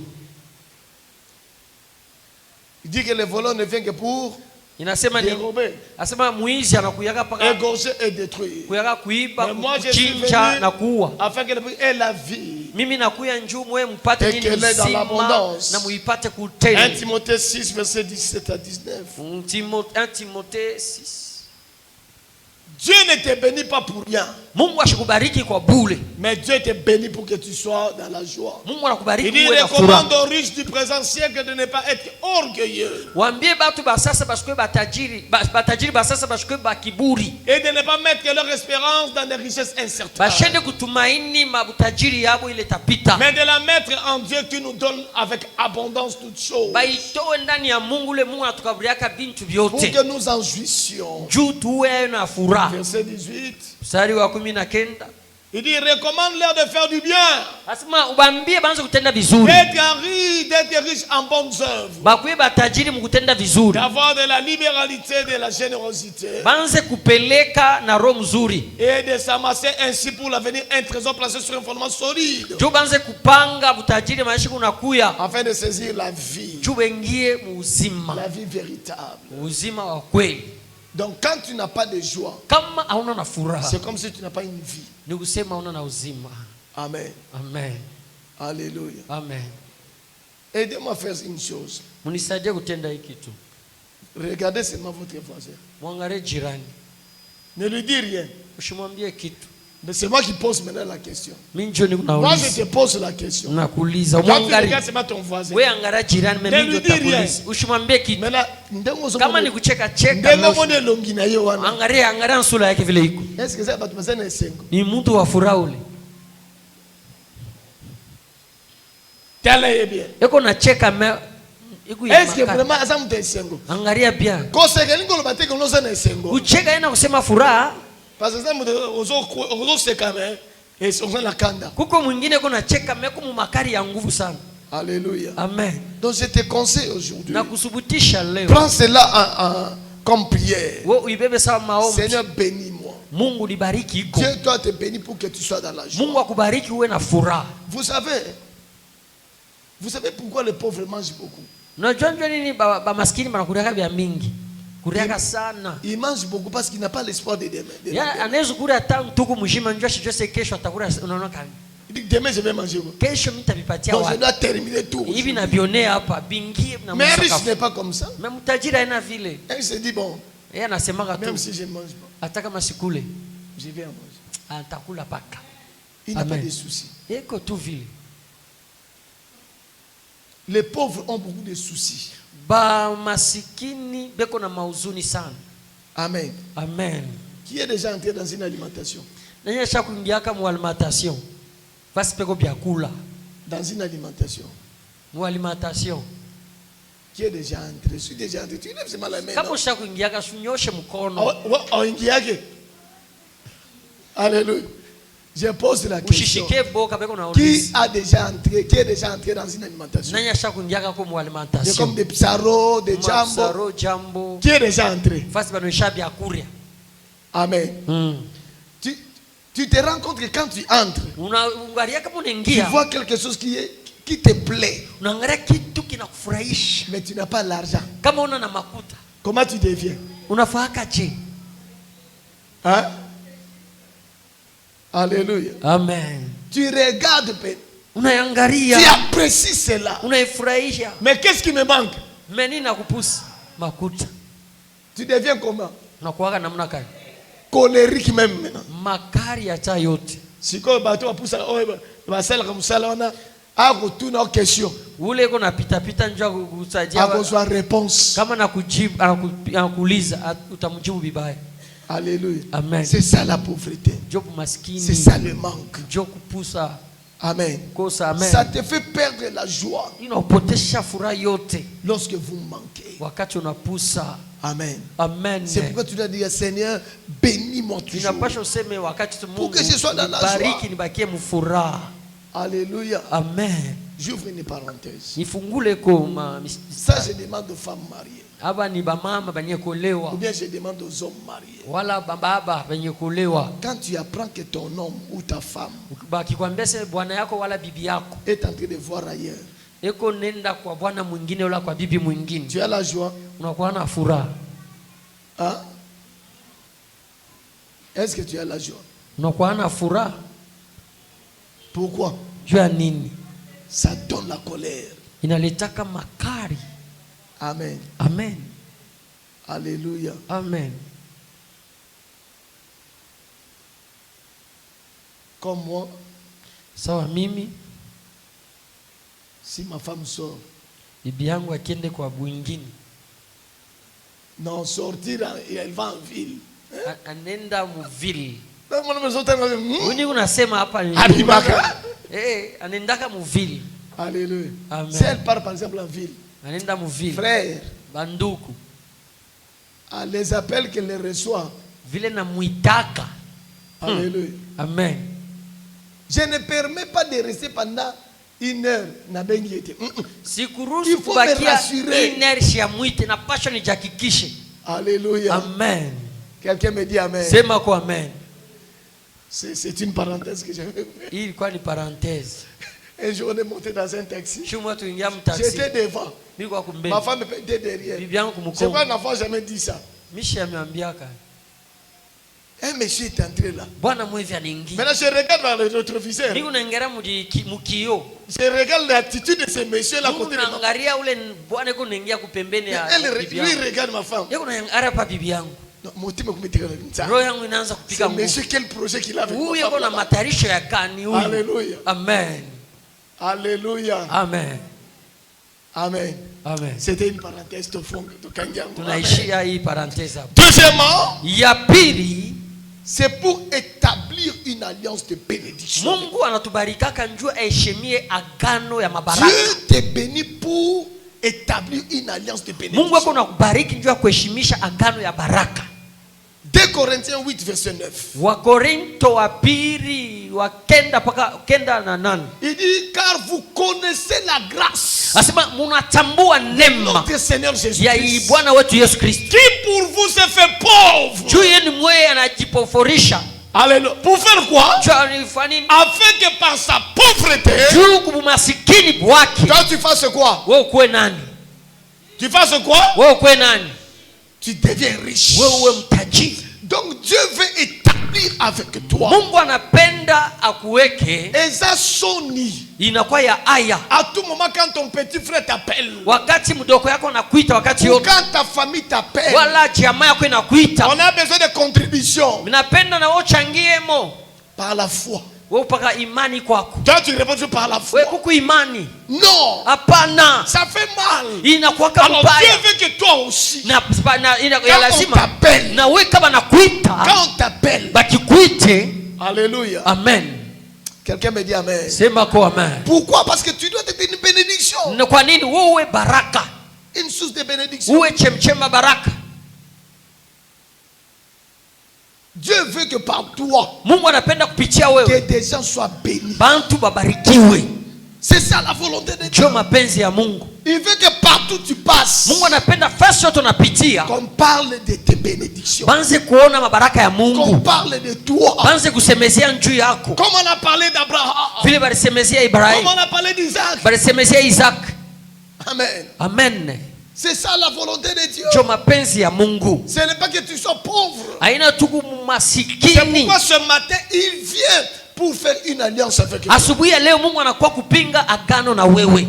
Il dit que le voleur ne vient que pour Inasema ni dérober, asema muizi anakuyaga paka égorger et détruire. kuyaga kuiba, Mais moi je suis kuchinja na venu kuua. afin que le ait la vie. Mimi nakuya njuu mwe mpate Et nini qu'elle est dans uzima l'abondance. na muipate 1 kutele. Timothée 6, verset 17 à 19. 1 Timothée 6. Dieu ne te bénit pas pour rien, Mungu ashikubariki kwa bure. mais Dieu te bénit pour que tu sois dans la joie. Mungu anakubariki Il dit, uwe na recommande furaha. aux riches du présent siècle de ne pas être orgueilleux Waambie batu basasa bashikwe batajiri, batajiri basasa bashikwe bakiburi. et de ne pas mettre leur espérance dans des richesses incertaines, Bashende kutumaini mabutajiri yabo ile tapita. mais de la mettre en Dieu qui nous donne avec abondance toutes choses, Baitoe ndani ya Mungu, le Mungu anatukabriaka bintu pour vyote. que nous en jouissions. Juu tuwe na furaha. Verset 18. Mstari wa 19. Il dit, recommande-leur de faire du bien, Asema ubambie banze kutenda vizuri. d'être riche en bonnes œuvres, Bakuwe batajiri mkutenda vizuri. d'avoir de la libéralité, de la générosité, Banze kupeleka na roho mzuri. et de s'amasser ainsi pour l'avenir un trésor placé sur un fondement solide, Juu banze kupanga butajiri maisha kunakuya. afin de saisir la vie, Juu bengie muuzima. la vie véritable. Uzima wa kweli. Donc quand tu n'as pas de joie, Kama hauna na furaha, c'est comme si tu n'as pas une vie. ni kusema hauna na uzima. Amen. Amen. Alléluia. Amen. Aidez-moi à faire une chose. Munisaidie kutenda hiki kitu. Regardez seulement votre voisin. Mwangalie jirani. Ne lui dis rien. Usimwambie kitu. Mais c'est moi qui pose maintenant la question. Mimi ndio Moi, je nikuuliza. te pose la question. Nakuuliza. Quand tu Mwangalie. regardes seulement ton voisin. Wewe angalia jirani, mimi Ne ndio lui dis rien. nitakuuliza. Usimwambie kitu. Maintenant, ndengo Kama ni kucheka cheka. ndengo na mone longi na yo wana. Angalia sura yake vile iko. Est-ce que ça va te passer un sengo? Ni mtu wa furaha ule. Tala est bien. Eko na cheka me iko ya Est-ce que makali. vraiment ça me sengo? Angalia bien. Koseka ningo lobate ko loza na sengo. Kucheka ina kusema furaha. Parce que ça me ozo seka mais et on la kanda. Kuko mwingine kuna cheka meko mu makari ya nguvu sana. Alléluia. Amen. Donc je te conseille aujourd'hui. Na kusubutisha leo. Prends cela comme prière. Wewe uibebe sawa maombi. Seigneur, bénis-moi. Mungu libariki iko. Dieu doit te bénir pour que tu sois dans la joie. Mungu akubariki uwe na furaha. Vous savez pourquoi les pauvres mangent beaucoup? Unajua nini ba maskini banakuriaka vya mingi. Kuriaka sana. Ils mangent beaucoup parce qu'ils n'ont pas l'espoir de demain. Ya anaweza kula tangu tuku mjima njua shijose kesho atakula unaona kani. Il dit demain je vais manger. Kesho mitavipatia Donc je wapi? dois terminer tout. Hivi na bionea hapa bingie na Mais un riche msaka. n'est pas comme ça. Mais mtajiri haina vile. Il se dit bon, Yeye anasemaga même tu si je ne mange pas, hata kama sikule je vais en manger. atakula paka. Il n'a pas Amen. de soucis. Eko tu vile. Les pauvres ont beaucoup de soucis. Ba masikini beko na mauzuni sana. Amen. Amen. Qui est déjà entré dans une alimentation? Nanya sha kuingiaka mu alimentation. Basi peko byakula. Dans une alimentation. Mu alimentation. Qui est déjà entré? Je suis déjà entré. Tu lèves seulement la main. Kama non? usha kuingiaka sunyoshe mkono. Ingiake. Alléluia. Je pose la question. Ushishike boka beko na Qui ulizi. a déjà entré? Qui est déjà entré dans une alimentation? Nanya sha kuingiaka ko mu C'est alimentation. comme des psaros, des jambo. Mapsaro, jambo. Qui est déjà entré? Fasi bano sha byakuria. Amen. Tu te rends compte que quand tu entres, Unaangalia kama tu unaingia. vois quelque chose qui te plaît, Unaangalia kitu kinakufurahisha. mais tu n'as pas l'argent. Kama una na makuta. Comment tu deviens? Unafaaka je? Hein? Alléluia. Amen. Tu regardes, tu Unaangalia. apprécies cela. Unaifurahisha. Mais qu'est-ce qui me manque? Meni na kupusa makuta. Tu deviens comment? Unakuwa namna gani? Colérique même maintenant. Makari ya cha yote. Siko bato bapusa basala kama musala wana akutuna au question. Ule uko napita pita njoo kusaidia. Akozwa réponse. Kama nakujibu anakuuliza utamjibu vibaya. Alléluia. Amen. C'est ça la pauvreté. Job maskini. C'est ça le manque. Job kupusa. Amen. Kosa amen. Ça te fait perdre la joie. Inapotesha furaha yote Lorsque vous manquez. wakati unapusa. Amen. Amen. C'est pourquoi tu dois dire Seigneur, bénis-moi toujours. Inapasha useme wakati tu Mungu Pour que je sois dans la bariki joie. nibakie mfuraha. Alléluia. Amen. J'ouvre une parenthèse. Nifungule koma. Ça, je demande aux femmes mariées. Aba ni bamama benye kuolewa. Ou bien je demande aux hommes mariés. Wala baba benye kuolewa. Quand tu apprends que ton homme ou ta femme Bakikwambia se bwana yako wala bibi yako est en train de voir ailleurs, eko nenda kwa bwana mwingine wala kwa bibi mwingine, tu as la joie. unakuwa na furaha. Hein? Est-ce que tu as la joie? Unakuwa na furaha. Pourquoi? Juu ya nini? Ça donne la colère. Inaletaka makari. Amen. Amen. Alléluia. Amen. Comme moi, Sawa mimi si ma femme sort, bibi yangu akiende kwa mwingine, non, sortir, elle va en ville. anenda muvili. Alléluia. Uni unasema hapa ni anendaka muvili. Amen. Si elle part par exemple en ville, Anenda muvili. frère, Banduku. à les appels qu'elle les reçoit. Vile na muitaka. Alléluia. Amen. Je ne permets pas de rester pendant 1 heure. Sikuruhusu Il faut me kubakia rassurer. inertia ya mwite na pasha nijihakikishe. Alléluia. Amen. Quelqu'un me dit Amen. Sema kwa amen. C'est une parenthèse que j'avais fait. Hii ilikuwa ni parenthèse. Un jour, on est monté dans un taxi. Shumwa tuingia mtaxi. J'étais devant. Mimi kwa kumbele. Ma femme était derrière. Bibi yangu C'est kumkongo. pas un enfant jamais dit ça. Mishi ameambiaka. Un monsieur est entré là. Bwana mwevi anaingia. Maintenant, je regarde dans le rétroviseur. Mimi unaingia mukio. Je regarde l'attitude de ce monsieur là côté de ma femme. Unaangalia ule bwana yuko unaingia kupembeni ya bibi Lui yangu. regarde ma femme. Yuko unaangalia pa bibi yangu. Non, mon team me dit que Roho yangu inaanza kupiga c'est nguvu. monsieur quel projet qu'il a avec Huyu ma yuko femme na là-bas. matayarisho ya kani huyu. Alléluia. Amen. Alléluia. Amen. Amen. Amen. C'était une parenthèse de fond de Kangiango. Tunaishia hii parenthèse hapo. Deuxièmement, Ya pili, c'est pour établir une alliance de bénédiction. Mungu anatubarikaka njoo aheshimie agano ya mabaraka. Dieu te bénit pour établir une alliance de Mungu bénédiction. wako anakubariki njoo kuheshimisha agano ya baraka. 2 Corinthiens 8 verset 9. Wakorinto wa pili wa kenda paka kenda na nane. Il dit car vous connaissez la grâce Asema munatambua de neema notre Seigneur Jésus ya Christ, Bwana wetu Yesu Kristo. qui pour vous se fait pauvre. Juu yenu mwe anajipoforisha. Alléluia. Pour faire quoi? Juu anifanya nini? Afin que par sa pauvreté, Juu kumasikini bwake. toi tu fasses quoi? Wewe ukue nani? Tu fasses quoi? Wewe ukue nani? Tu deviens riche. Wewe uwe mtajiri. Donc Dieu veut établir avec toi. Mungu anapenda akuweke Eza soni. inakuwa ya aya. À tout moment quand ton petit frère t'appelle, Wakati mdoko yako anakuita, wakati ou yote quand ta famille t'appelle, wala jamaa yako inakuita, on a besoin de contribution mnapenda na wewe uchangie mo. par la foi. Wewe upaka imani kwako. Toi tu réponds par la foi. Wewe kuku imani. Non, Hapana. ça fait mal. Inakuwa Alors Dieu mbaya. veut que toi aussi, Na ya quand on lazima t'appelle, na wewe kama nakuita, quand on t'appelle, bakikuite. alléluia. Amen. Quelqu'un me dit amen. Sema kwa amen. Pourquoi? Parce que tu dois être une bénédiction, Na kwa nini wewe uwe baraka? une source de bénédiction. Uwe chemchema baraka. Dieu veut que par toi, Mungu anapenda kupitia que wewe des gens soient bénis. bantu babarikiwe. C'est ça la volonté de Dieu. Ndio mapenzi ya Mungu. Il veut que partout tu passes, Mungu anapenda fasi yote unapitia qu'on parle de tes bénédictions, banze kuona mabaraka ya qu'on Mungu, parle de toi. banze kusemezea njuu yako, Comme on a parlé d'Abraham, vile balisemezea comme Ibrahim, on a parlé d'Isaac. balisemezea Isaac. Amen. Amen. C'est ça la volonté de Dieu. Ndio mapenzi ya Mungu. Ce n'est pas que tu sois pauvre. Haina tuku C'est masikini. pourquoi ce matin, il vient pour faire une alliance avec toi. Asubuhi ya leo Mungu anakuwa kupinga agano na wewe.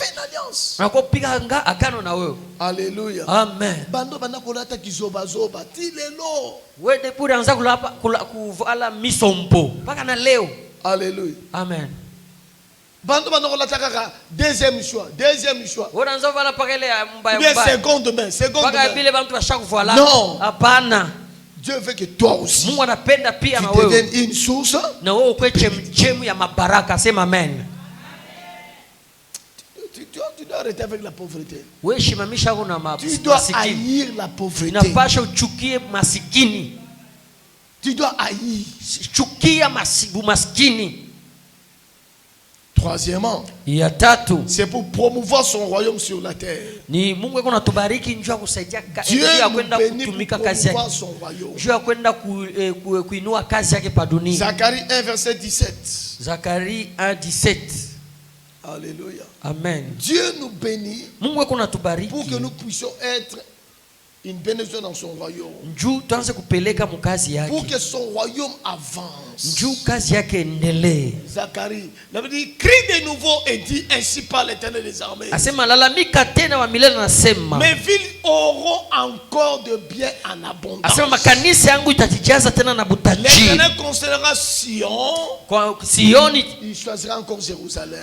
fait une alliance. Nakupiga agano na wewe. Alléluia. Amen. Bando bana kolata kizoba zoba ti lelo. Wewe depuis anza kuvala misompo mpaka na leo. Alléluia. Amen. Bando bana kolata kaka deuxième choix. Wewe anza vala mpaka ile mbaya Bien mbaya. seconde main. Mpaka vile bantu washaku voila. Non. Hapana. Dieu veut que toi aussi Mungu anapenda pia na tu wewe. deviennes une source. Na wewe ukwe chemchemu ya mabaraka, sema amen. Tu dois arrêter avec la pauvreté. Wewe shimamisha kuna Tu dois masikini. haïr la pauvreté. Inapasha uchukie masikini. Tu dois haïr. Chukia maskini. Troisièmement, Ya tatu c'est pour promouvoir son royaume sur la terre. ni Mungu yuko anatubariki njoo kusaidia Dieu njoo ya nous kwenda bénit kutumika pour kazi promouvoir yake. son royaume. Njoo ya kwenda kuinua kazi yake pa dunia. Zacharie 1 verset 17. Zacharie 1:17. Alléluia. Amen. Dieu nous bénit Mungu yuko anatubariki pour que nous puissions être une bénédiction dans son royaume. njoo tuanze kupeleka mkazi Pour yake. que son royaume avance. Njoo kazi yake endelee. Zacharie, il veut dire, crie de nouveau et dit ainsi par l'Éternel des armées. Asema lalamika tena wa milele nasema. Mes villes auront encore de biens en abondance. Asema makanisa yangu itajijaza tena na butajiri. L'Éternel considérera Sion. Kwa Sioni Il choisira encore Jérusalem.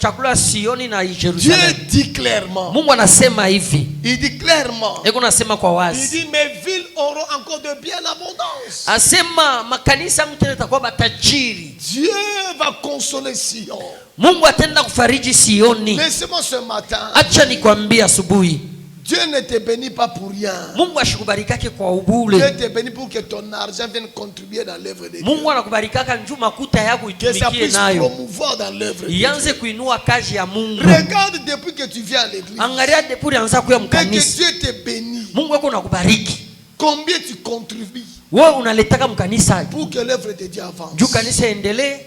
chakula Sioni na Dieu Jerusalem. dit clairement. Mungu anasema hivi. Il dit clairement. Eko nasema kwa Il wazi. dit mes villes auront encore de biens en abondance. Asema makanisa yangu tena itakuwa matajiri. Dieu va consoler Sion. Mungu atenda kufariji Sioni. Laissez-moi ce matin. Acha nikwambie asubuhi. Dieu ne te bénit pas pour rien. Mungu ashikubarikake kwa Dieu ubule. te bénit pour que ton argent vienne contribuer dans l'œuvre de Dieu. Mungu anakubarikaka njoo makuta yako Que ça itumikie puisse nayo. promouvoir dans l'œuvre de Dieu. Ianze kuinua kazi ya Mungu. Regarde depuis que tu viens à l'église. Angalia depuis anza kuya Dès que mkanisa. Dieu te bénit, Mungu wako nakubariki. combien tu contribues Wewe unaletaka mkanisa pour que l'œuvre de Dieu avance? juu kanisa endelee.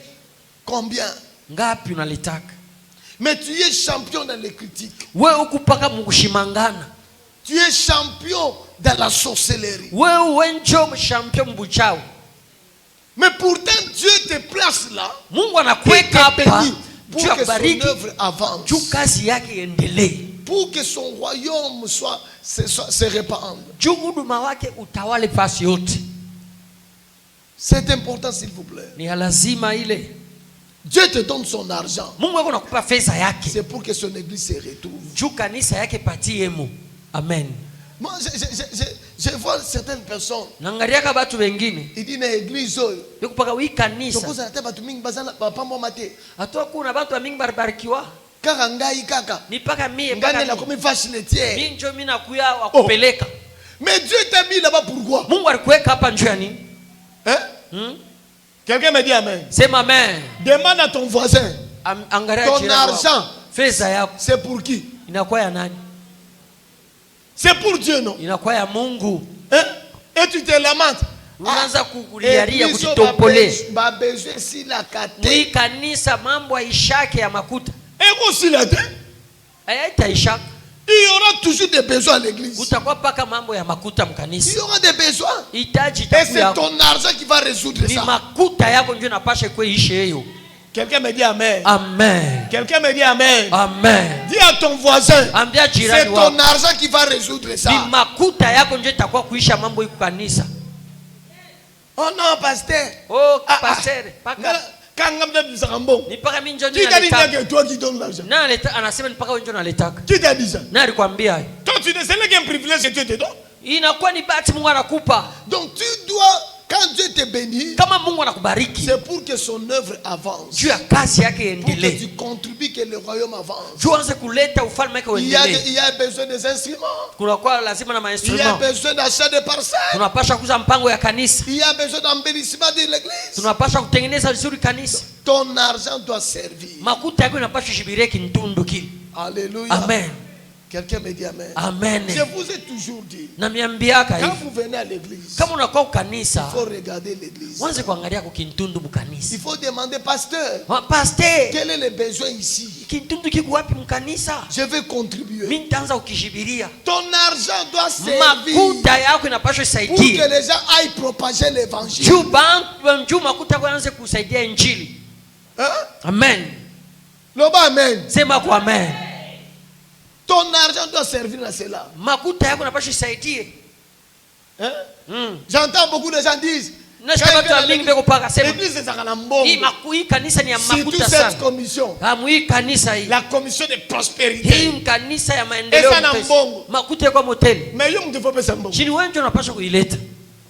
Combien? Ngapi unaletaka? Mais tu es champion dans les critiques. Wewe ukupaka mukushimangana. Tu es champion dans la sorcellerie. Wewe wenjo champion mbuchao. Mais pourtant Dieu te place là. Mungu Il anakuweka te hapa bénit pour juu que son akubariki, œuvre avance. juu kazi yake iendelee, Pour que son royaume se répande. juu huduma wake utawale fasi yote. C'est important s'il vous plaît. Ni lazima ile. Dieu te donne son argent. Mungu wako nakupa fedha yake C'est pour que son église se retrouve. juu kanisa yake patiemo. Amen. Moi, je vois certaines personnes. Naangaliaka watu wengine Il dit na église oyo. yokupaka wi kanisa Tokoza na te batu mingi bazana pambo mate. atoa kuna watu wa mingi barbarikiwa Kaka ngai kaka. ni paka mie Ngane la paka comme vache laitière. mimi njo mimi nakuya wakupeleka. Mais Dieu t'a mis là-bas pourquoi? Mungu alikuweka hapa njoo ya nini? Hein? Quelqu'un me dit amen. Sema amen. Demande à ton voisin. Angalia Ton jirani wako. argent, Fedha yako c'est pour qui? inakuwa ya nani? C'est pour Dieu, non? Inakuwa ya Mungu. Hein? Et tu te lamentes. Unaanza kukulialia kujitompole. Ba besoin si la kate. Mwi kanisa mambo aishake ya makuta. Et aussi la tête. Hayaita ishaka. Il y aura toujours des besoins à l'église. Utakuwa paka mambo ya makuta Il y mkanisa. aura des besoins. Itaji Et c'est itakuya. ton argent qui va résoudre Ni ça. makuta yako ndio napasha kwe ishe hiyo. Quelqu'un me dit amen. Amen. Quelqu'un me dit amen. Amen. Dis à ton voisin. Ambia C'est jirani ton wako. argent qui va résoudre ça. Ni makuta yako ndio itakuwa kuisha mambo hiyo kanisa. Oh non, pasteur. Oh, pasteur, paka Quand on a dit ni paka mimi ndio qui t'a dit naletaka. que toi qui donnes l'argent? Na aleta anasema ni paka wewe ndio naletaka. Qui t'a dit ça? Na alikwambia Toi, tu ne sais pas qu'un privilège que Dieu te donne. inakuwa ni bahati Mungu anakupa. Donc tu dois, quand Dieu te bénit, Kama Mungu anakubariki c'est pour que son œuvre avance. juu ya kazi yake Pour que endelee. tu contribues que le royaume avance. Juu anze kuleta ufalme wake uendelee. Il y a besoin des instruments. Kunakuwa lazima na Il y a mainstruments. besoin d'achat de parcelles. Tunapasha kuuza mpango ya kanisa. Il y a besoin d'embellissement de l'église. Tunapasha kutengeneza vizuri kanisa. Ton argent doit servir. Makuta yako inapasha shibirie kintundu kile. Alléluia. Amen. Quelqu'un me dit amen. Amen. Je vous ai toujours dit, Na miambiaka quand hivi. vous venez à l'église, Kama unakuwa il kanisa, faut regarder l'église. wanze kuangalia kwa kintundu mkanisa. Il faut demander, pasteur, Pastor, quel est le besoin ici? kintundu kiko wapi mkanisa? Je vais contribuer. Mimi nitaanza ukishibiria. Ton argent doit servir Makuta yako inapaswa pour que isaidie. les gens aillent propager l'évangile. Juu makuta yako yaanze kusaidia injili. Hein? Amen. Loba amen. Sema kwa amen. Ton argent doit servir à cela. Makuta yako napasha isaidie. Hein? J'entends beaucoup de gens disent, Nasikia watu wa mingi beko paka sema. l'église est à Mbongo. Hii kanisa ni ya Surtout makuta cette sana. commission. Hii kanisa hii. La commission de prospérité. Hii kanisa ya maendeleo. Esa na Mbongo. Makuta kwa moteli. Mais yo mtu faut pesa Mbongo. Chini wewe ndio unapaswa kuileta.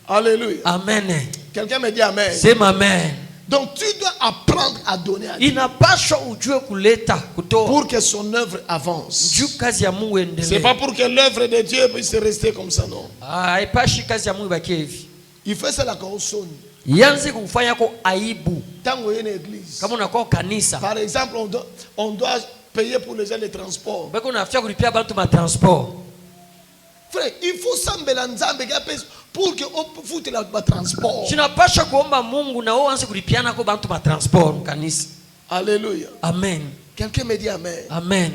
Alléluia. Amen. Quelqu'un me dit amen. Sema amen. Donc tu dois apprendre à donner à Dieu Inapaswa ujue kuleta kutoa. pour que son œuvre avance. Juu kazi ya Mungu C'est endelee. pas pour que l'œuvre de Dieu puisse rester comme ça, non. Haipashi kazi ya Mungu ibakie hivi. Il fait ça la consonne. Yanze kufanya kwa aibu. Tango une église. Kama unakuwa kanisa. Par exemple, on doit payer pour les gens les transports. Beko unafia kulipia bantu ma transport. Frère, il faut s'embellir nzambe pour que on foute la transport. Tunapaswa kuomba Mungu na wao anze kulipiana kwa bantu ma transport kanisa. Alléluia. Amen. Quelqu'un me dit amen. Amen.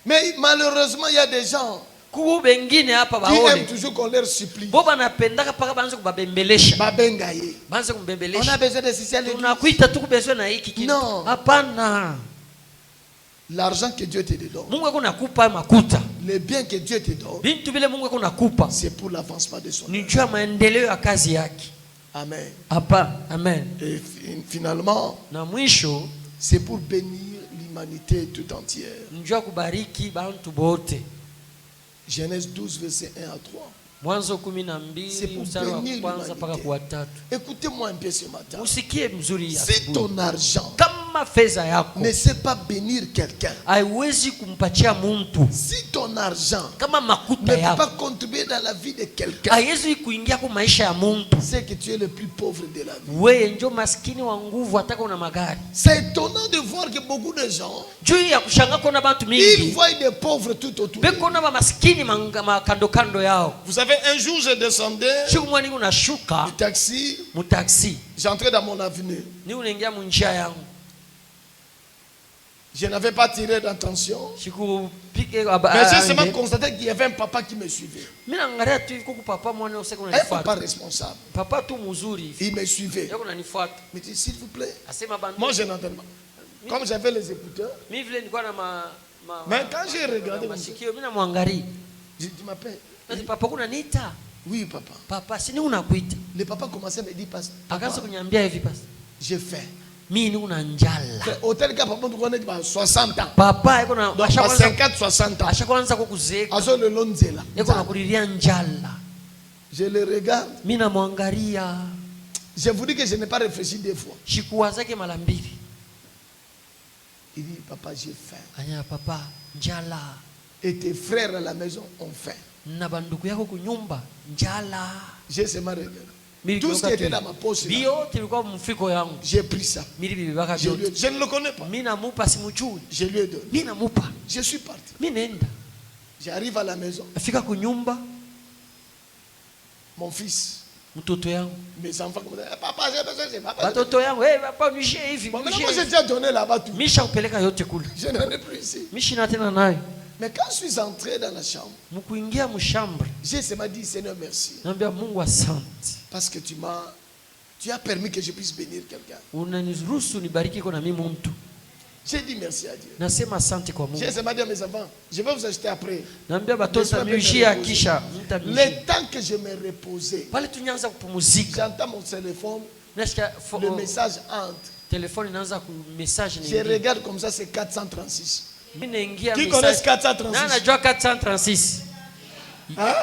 Mais malheureusement, il y a des gens Kubu bengine hapa qui aiment baone. toujours qu'on leur supplie. Bo banapendaka paka banze kubabembelesha. Babengaye. Banze On a kumbembelesha. besoin de ceci à l'église. Tunakuita tu kubezwe na hiki kitu. Non. Hapana. L'argent que Dieu te donne, Mungu yako nakupa makuta. les biens que Dieu te donne, Bintu vile Mungu yako nakupa. c'est pour l'avancement de son Ni œuvre. juu ya maendeleo ya kazi yake. Amen. Hapa. Amen. Et finalement, Na mwisho c'est pour bénir l'humanité tout entière. ni juu ya kubariki bantu bote. Genèse 12, verset 1 à 3. Mwanzo C'est 12 pour mstari wa bénir kwanza mpaka l'humanité. kwa 3. Écoutez-moi un peu ce matin. Usikie mzuri ya Si asubuhi. ton argent Kama fedha yako ne sait pas bénir quelqu'un, haiwezi kumpatia mtu, si ton argent kama ne makuta peut pas yako contribuer dans la vie de quelqu'un, haiwezi kuingia kwa maisha ya mtu, c'est que tu es le plus pauvre de la vie. wewe ndio maskini wa nguvu, hata una magari. C'est étonnant de voir que beaucoup de gens, Juu ya kushanga kuna bantu ils mingi voient des pauvres tout autour d'eux. beko na maskini makando kando yao. Vous savez, un jour je descendais Siku mwani unashuka du taxi, mutaxi j'entrais dans mon avenue. ni unaingia munjia yangu, Je n'avais pas tiré d'attention. sikupike Mais j'ai seulement constaté qu'il y avait un papa qui me suivait. mimi naangalia tu kuku papa mwana useko Un papa unanifuata, responsable. papa tu mzuri hivi Il me suivait. yako unanifuata, Il me dit, s'il vous plaît. asema bantu. Moi, je n'entendais pas. Comme j'avais les écouteurs, Mimi vile nilikuwa na mais quand j'ai regardé, masikio, mimi namwangalia, j'ai dit, m'appelle. nati papa kuna nita Oui, papa. papa, si ni unakuita. Le papa commençait à me dire, Akaanza papa, kuniambia hivi, basi j'ai faim. mimi ni una njala. Hôtel ka papa tu connais 60 ans. Papa yako na Donc pas 50, 60 ans. ashakuanza kukuzeeka, Azo le lonzela. yako nakulilia njala. Je le regarde. Mimi namwangalia, Je vous dis que je n'ai pas réfléchi deux fois. shikuwazake mara mbili. Il dit, papa, j'ai faim. Anya papa, njala. Et tes frères à la maison ont faim. Na banduku yako kunyumba njala. J'ai seulement regardé. Mimi Tout ce qui nigeuka était tu. dans ma poche, là, Bio tilikuwa mfiko yangu. j'ai pris ça. Mimi bibaka Je, vyote. je ne le connais pas. Mimi namupa simujui. Je lui ai donné. Mimi namupa. Je suis parti. Mimi nenda. J'arrive à la maison. Afika kunyumba, Mon fils, mtoto yangu. mes enfants comme ça. Papa, j'ai besoin de papa. Watoto yangu, hey, papa nishe hivi. Bon, maintenant, nishe moi, j'ai hivi. déjà donné là-bas tout. Misha upeleka yote kule. Je n'en ai plus ici. Mishina tena nayo. Mais quand je suis entré dans la chambre, Mkuingia mshambre. j'ai seulement dit, Seigneur, merci. Naambia Mungu asante. Parce que tu as permis que je puisse bénir quelqu'un. Unaniruhusu nibariki kwa na mimi mtu. J'ai dit merci à Dieu. Nasema asante kwa Mungu. J'ai seulement dit à mes enfants, je vais vous acheter après. Naambia batoto miujia kisha mtamishia. Le temps que je me reposais, Pale tunyanza kupumzika. j'entends mon téléphone, Nasikia le message entre. telefoni inaanza ku message Je ni. regarde comme ça, c'est 436. Mimi naingia Qui message. connaît 436? Na najua 436. Hein?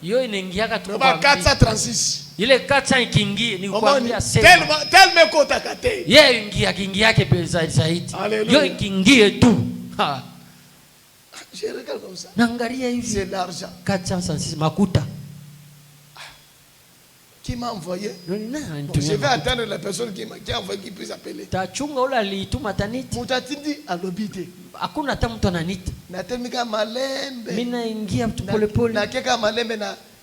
Yo inaingiaka tu Non, kwa. 436. Ile 400 ikiingia ni kuambia sema. Tellement kota kate. Yeye ingia yake pesa zaidi. Hallelujah. Yo ikiingie tu. Ha. Je regarde comme ça. Naangalia hivi. C'est l'argent. 466 makuta. Qui m'a envoyé? Nani Bon, je vais attendre la personne qui a envoyé qui puisse appeler. Tachunga ule alituma taniti. Mutatindi alobite. Hakuna hata mtu ananita. Natemika malembe. Mimi naingia tu pole pole. Na keka malembe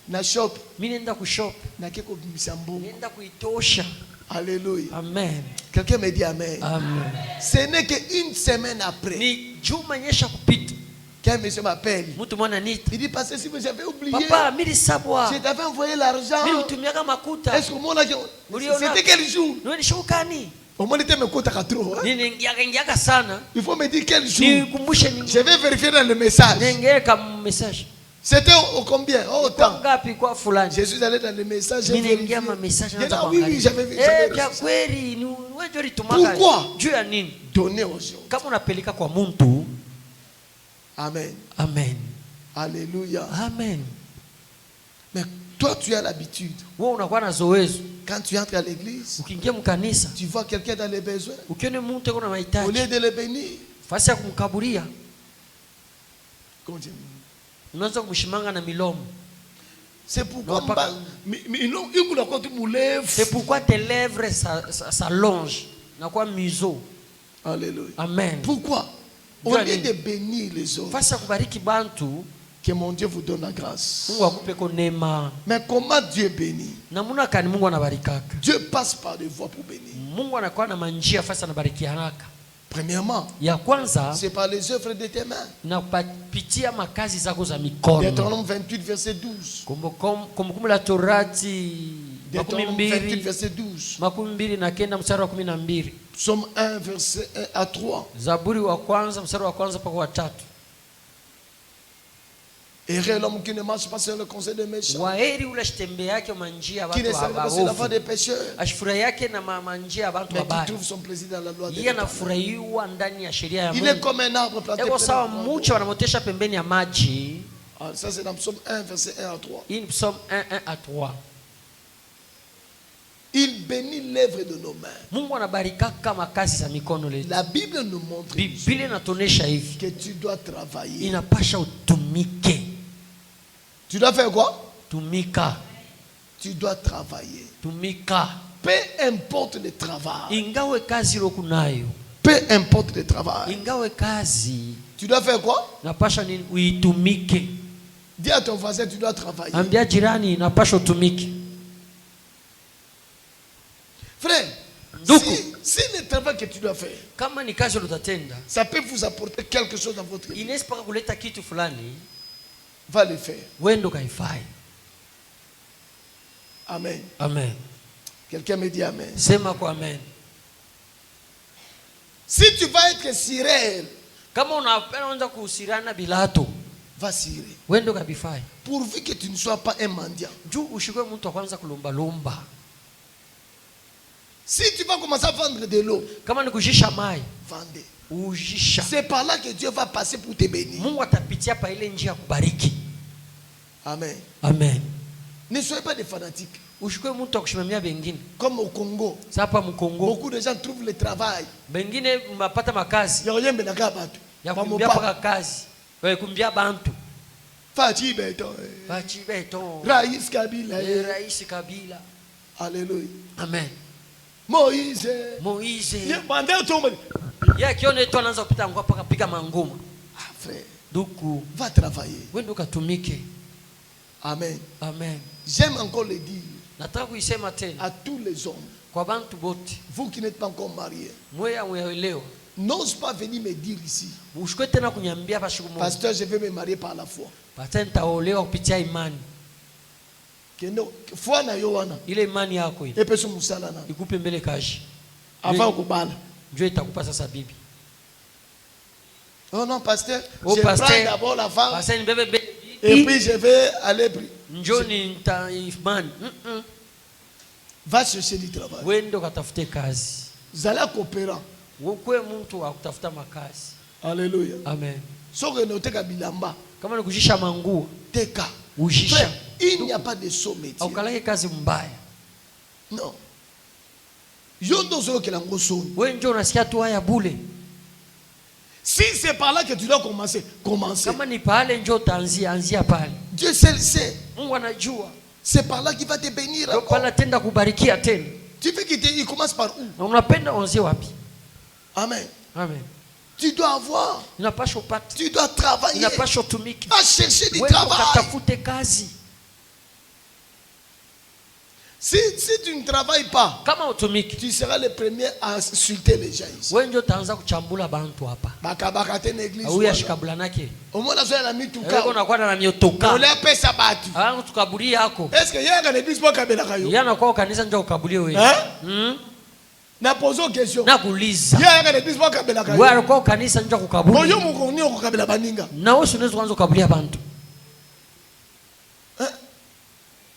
na shop. Mimi naenda kushop. Na keko bisambo. Naenda kuitosha. Alléluia. Amen. Quelqu'un me dit amen. Amen. Ce n'est qu'une semaine après. Ni juma nyesha kupita. Qu'un monsieur m'appelle. Mtu mwana nita. Il dit, parce que si vous avez oublié, Papa, mimi sabwa. je t'avais envoyé l'argent. Mimi utumiaga makuta. Est-ce que moi là, c'était quel jour? Ndio nishukani. Au moins, tu me comptes trop. Ninaingiaka sana. Il faut me dire quel jour. Nikumbushe Je vais vérifier dans le message. Ningeweka message. C'était au combien? Au temps. Ngapi kwa fulani? Je suis allé dans le message. Ninaingia ma message na Ah oui, oui, j'avais vu. kweli ni wewe litumaka. Pourquoi? Juu ya nini? Donner aux gens. Kama unapeleka kwa mtu. Amen. Amen. Alléluia. Amen. Mais toi, tu as l'habitude. Wewe unakuwa na zoezo. Quand tu entres à l'église, Ukiingia mkanisa, tu vois quelqu'un dans les besoins. ukione mtu yuko na Au mahitaji, lieu de le bénir, fasi ya kumkaburia, continue. unaanza kumshimanga na milomo. C'est pourquoi C'est pourquoi tes lèvres s'allongent. Na kwa museau. Alléluia. Amen. Pourquoi? Au lieu de bénir les autres, fasi ya kubariki bantu, que mon Dieu vous donne la grâce. Mungu akupe ko neema. Mais comment Dieu bénit? Namuna kani Mungu anabarikaka? Dieu passe par des voies pour bénir. Mungu anakuwa na manjia fasi anabarikianaka. Premièrement, ya kwanza c'est par les œuvres de tes mains. Na kupitia makazi zako za mikono. Deutéronome 28 verset 12. Kumbukumbu la Torati Deutéronome 28 verset 12. Makumi mbili na kenda mstari wa 12. Psaume 1 verset 1 à 3. Zaburi wa kwanza mstari wa kwanza mpaka wa 3. Heureux l'homme qui ne marche pas sur le conseil des méchants. Waheri ule shtembe yake manjia Qui ne watu s'arrête pas sur la voie wabaofu. des pécheurs. Ashifura yake na manjia watu Mais qui wabaya. trouve son plaisir dans la loi de Yeye l'Éternel. anafurahiwa ndani ya sheria ya Il est Mungu. comme un arbre planté Eko près sawa d'un courant mucha wanamotesha pembeni ya maji. d'eau. Ah, ça c'est dans Psaume 1 verset 1 à 3. Hii ni Psalm 1 à 3. Il bénit l'œuvre de nos mains. Mungu anabarikaka makazi za mikono letu. La Bible nous montre Biblia inatuonesha hivi. que tu dois travailler. Inapasha utumike. Tu dois faire quoi? Tumika. Tu dois travailler. Tumika. Peu importe le travail. Ingawe kazi lokunayo. Peu importe le travail. Ingawe kazi. Tu dois faire quoi? Napasha nini? Uitumike. Dis à ton voisin, tu dois travailler. Ambia jirani napasha utumike. Frère, si le travail que tu dois faire, kama ni kazi utatenda, ça peut vous apporter quelque chose dans votre vie. inaweza paka kuleta kitu fulani, Va le faire. wendo kaifai. Amen. Amen. Quelqu'un me dit amen. Sema kwa amen. Si tu vas être sirène, Kama unapenda kuhusiana bilato, va cirer. wendo kabifai. Pourvu que tu ne sois pas un mendiant. Juu ushikwe mtu wa kwanza kulomba lomba. Si tu vas commencer à vendre de l'eau, Kama ni kujisha mai, vendez. ujisha. C'est par là que Dieu va passer pour te bénir. Mungu atapitia pa ile njia kubariki. Amen. Amen. Ne soyez pas des fanatiques. Ushikwe mtu wa kushimamia bengine. Comme au Congo, Sapa mkongo. beaucoup de gens trouvent le travail. Bengine mapata makazi. Il y a rien de batu. Ya kumbia paka kazi. Wewe kumbia bantu. Fati beto. Bachi beto. Rais Kabila. Rais Kabila. Alléluia. Amen. Moïse. Moïse. Mandel tombe. Ya kione tu anaanza kupita ngwa paka piga mangoma. Ah frère, Duku. va travailler. Wendo katumike. Amen. Amen. J'aime encore le dire Nataka kuisema tena à tous les hommes, kwa bantu bote. vous qui n'êtes pas encore mariés, Mweya muelewa. n'ose pas venir me dire ici, Ushikwe tena kunyambia pashiku Mungu. pasteur, je vais me marier par la foi. Pastor nitaolewa kupitia imani. Kendo, foi na yowana. Ile imani yako ile Epeso musala na. ikupe mbele kashi. Avant kubala. Njoo itakupa sasa bibi. Oh non, pasteur, Oh, je pasteur. prends d'abord la femme Pastor ni bebe et puis je vais aller prier. njoo ni nita imani. Va chercher du travail. Wendo katafute kazi. Zala coopérant. Ukwe mtu wa kutafuta makazi. Alléluia. Amen. Soki noteka bilamba, Kama ni kujisha manguo, teka. ujisha. Frère, il n'y a pas de saut métier. Au kalake kazi mbaya. Non. Yondo zo ke lango soni. Wewe njoo unasikia tu haya bule. Si c'est par là que tu dois commencer, commencer. Kama ni pale njoo anzia pale. Dieu seul sait. Mungu anajua. C'est par là qu'il va te bénir. Ndio encore. pale tenda kubarikia tena. Tu veux qu'il commence par où? Na unapenda uanzie wapi? Amen. Amen. Tu dois avoir, Inapasha upate. tu dois travailler. Inapasha utumike. À chercher du Wewe travail. ukatafute kazi. Si tu ne travailles pas, Kama utumiki, tu seras le premier à insulter les gens ici. wewe ndio utaanza kuchambula bantu hapa. Bakabaka te église. Au ya shikabula nake. Au moins la soirée la Wewe mituka. unakuwa na miotoka. On l'a pesa batu. Aangu tukabuli yako. Est-ce que yanga l'église pas kabela kayo? Yana kwa kanisa njoo ukabulie wewe. Hein? Na pose une question. nakuuliza Il y a des discours kabela wewe kabela. alikuwa kanisa nje kukabuli Boyo mukoni okukabela baninga. na wewe unaweza kuanza kukabulia bantu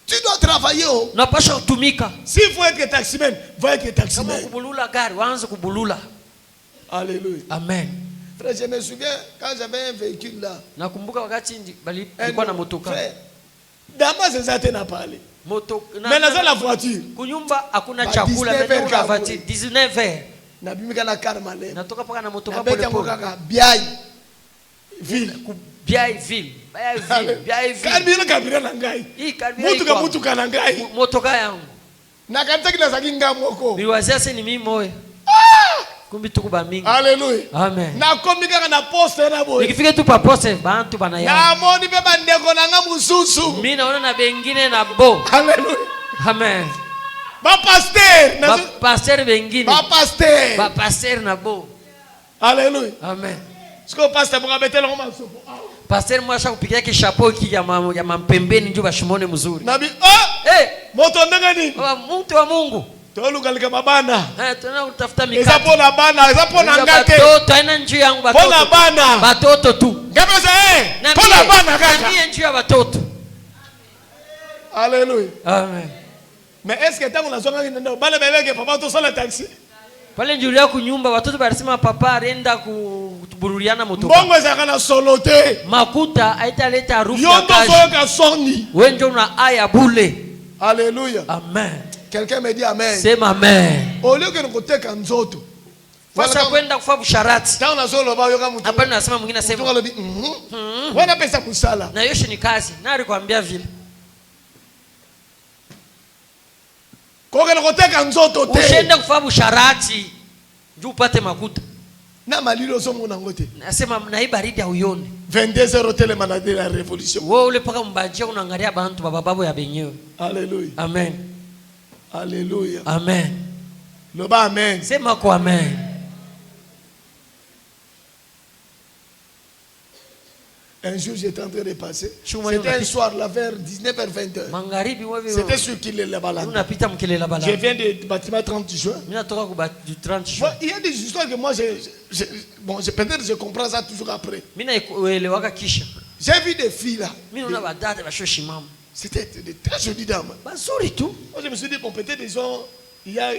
Tu dois travailler. unapaswa kutumika S'il faut être taximan, va être kama taximan. kubulula gari waanze kubulula Alléluia. amen Frère, je me souviens quand j'avais un véhicule là. nakumbuka wakati nilikuwa na motoka Frère, Damas c'est ça n'a pas parlé. moto Mais dans la voiture. kunyumba hakuna Ba chakula 19 mais heures una vati 19 heures Na bimika na karmale. natoka paka na motoka Na pole beka pole mukaka biai. Ville. ku Biaiville Biaiville Kabila kabila na ngai. hii karibia Mutu ka na ngai. motoka yangu Na kanisa kila sakinga moko. niliwazia sasa ni mimi moyo kumbi tukuba mingi Alléluia. amen Na komika na poste na boy. nikifika tu papose bantu banaya Na moni pe bandeko na nga mususu. mimi naona na bengine na bo Alléluia. amen Ba pasteur. ba pasteur bengine Ba pasteur. ba pasteur na bo Alléluia. amen Est-ce que pasteur pour betela ngoma soko? pasteur mwasha kupikia kishapo hiki ya mampembeni ndio bashimone mzuri Nabi moto ndanga nini? baba mtu wa Mungu Tolukalika mabana. tuna kutafuta Eza mikate pona bana, eza pona ngate. batoto haina njia yangu Pona bana. batoto tu Ngapesa Na pona mie- bana na kaka. mie njia ya batoto Alléluia. amen Mais est-ce que tangu nazonga nenda bale bebeke papa to sala taxi? pale njulia kunyumba watoto barisema papa arenda kubururiana motoka Bongo eza na solote. makuta aitaleta harufu ya Yondo kashi soka soni. wewe ndio una aya bule Alléluia. amen Quelqu'un me dit amen. sema amen Au lieu que nkoteka nzoto. fasa kwenda kufa busharati Tangu nazolo ba yoka mtu. hapa nasema mwingine Tunga asema lobi. Wana pesa kusala. na yoshi ni kazi na alikwambia vile Koke nkoteka nzoto te. ushende kufa busharati juu upate makuta Na malilo somo na ngote. nasema na hii baridi hauione 22h tele manade la révolution. wewe ule paka mbajia unaangalia bantu baba babu ya benyewe Alléluia. amen Alléluia. amen Loba amen. sema kwa amen Un jour, j'étais en train de passer. Chuma C'était un yunapita. soir, là, vers 19h20. magharibi wewe C'était sur Kilele Balade. unapita mkelela Je bala viens du bâtiment 30 juin. mimi natoka du 30 Bon, il y a des histoires que moi, peut-être je comprends ça toujours après. mimi naelewaka kisha J'ai vu des filles là. mimi naona badada bashoshimama C'était de très jolies dames. bazuri tu Moi, je me suis dit, bon, peut-être il y a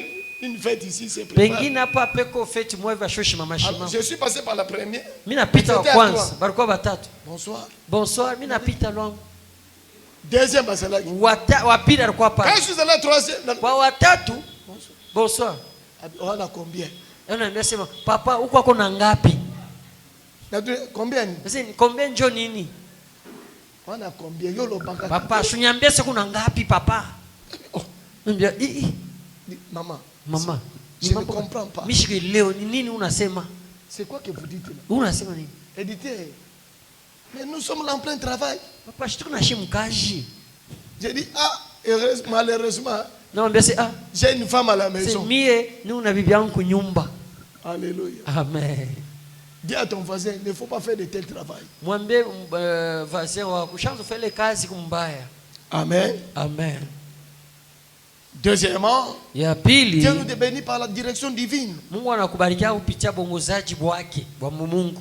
une fête ici, c'est préparé. pengine hapa peko feti mwe bashoshimama Alors, shimama je suis passé par la première. mimi napita wa C'était à kwanza toi. balikuwa batatu Bonsoir. bonsoir mimi napita lwangu Deuxième, bah, c'est là. wa pili alikuwa Quand pale je suis allé troisième, kwa watatu bonsoir on a combien? ananiambia sema papa huko ako na ngapi Combien? sasa nikwambie njoo nini On a combien? Yo, le banque. papa shuniambia siku na ngapi papa Oh, niambia maman. mama Je ne comprends pas. mishike leo ni nini unasema C'est quoi que vous dites là? unasema nini Elle dit, mais nous sommes là en plein travail. papa shituko na shimu kaji J'ai dit, ah, malheureusement, namwambia se j'ai une femme à la se maison. mie ni una bibi yangu kunyumba Alléluia. amen Dis à ton voisin, il ne faut pas faire de tel travail. mwambie vasin wako shanzo fele kazi kumbaya Amen. amen Deuxièmement, ya pili Dieu nous bénit par la direction divine. Mungu anakubarikia kupitia bongozaji bwake bwa Mungu.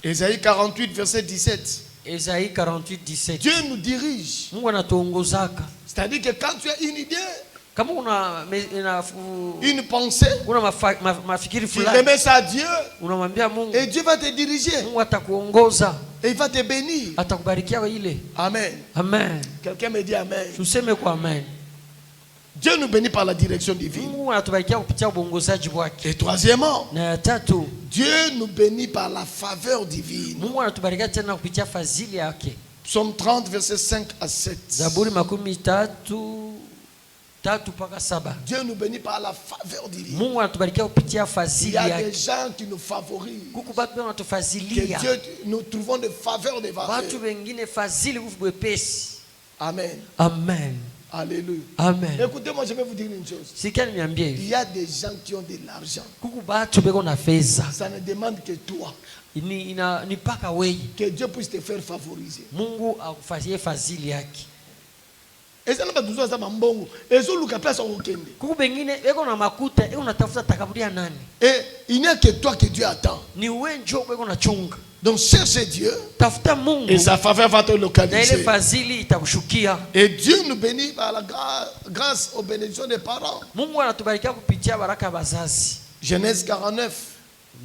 Ésaïe 48, verset 17. Esaïe 48:17. Dieu nous dirige. Mungu anatuongozaka. C'est-à-dire que quand tu as une idée, Kama una une pensée, mafikiri tu fulani remets ça à Dieu unamwambia Mungu, et Dieu va te diriger Mungu atakuongoza, et il va te bénir. atakubarikia ile. Amen. Amen. Quelqu'un me dit Amen. Tuseme kwa amen. Dieu nous bénit par la direction divine. Mungu anatubarikia kupitia ubongozaji wake. Et troisièmement, Na ya tatu, Dieu nous bénit par la faveur divine. Mungu anatubarikia tena kupitia fadhili yake. Psaume 30, verset 5 à 7. Zaburi 13:3-7. Dieu nous bénit par la faveur divine. Mungu anatubarikia kupitia Il fadhili y a des yake. gens qui nous favorisent. Kuku batu Que wanatufazilia. Dieu, nous trouvons des faveurs de Watu faveur. wengine fadhili wepesi. Amen. Amen. Alléluia. Amen. Écoutez-moi, je vais vous dire une chose. Sikia niambie Il hivi. y a des gens qui ont de l'argent. Kuku batu beko na fedha. Ça ne demande que toi. Ni paka wewe. Que Dieu puisse te faire favoriser. Mungu akufanyie fadhili yake. Et ça n'a pas besoin de mbongo. Et ça luka place au kende. Kuku bengine eko na makuta, eko natafuta takaburia nani. Et il n'y a que toi que Dieu attend. Ni wewe njoo eko na chunga. Donc cherchez Dieu. Tafuta Mungu. Et sa faveur va te Na ile localiser. fadhili itakushukia. Et Dieu nous bénit par la grâce aux bénédictions des parents. Mungu anatubarikia kupitia baraka ya bazazi. Genèse 49,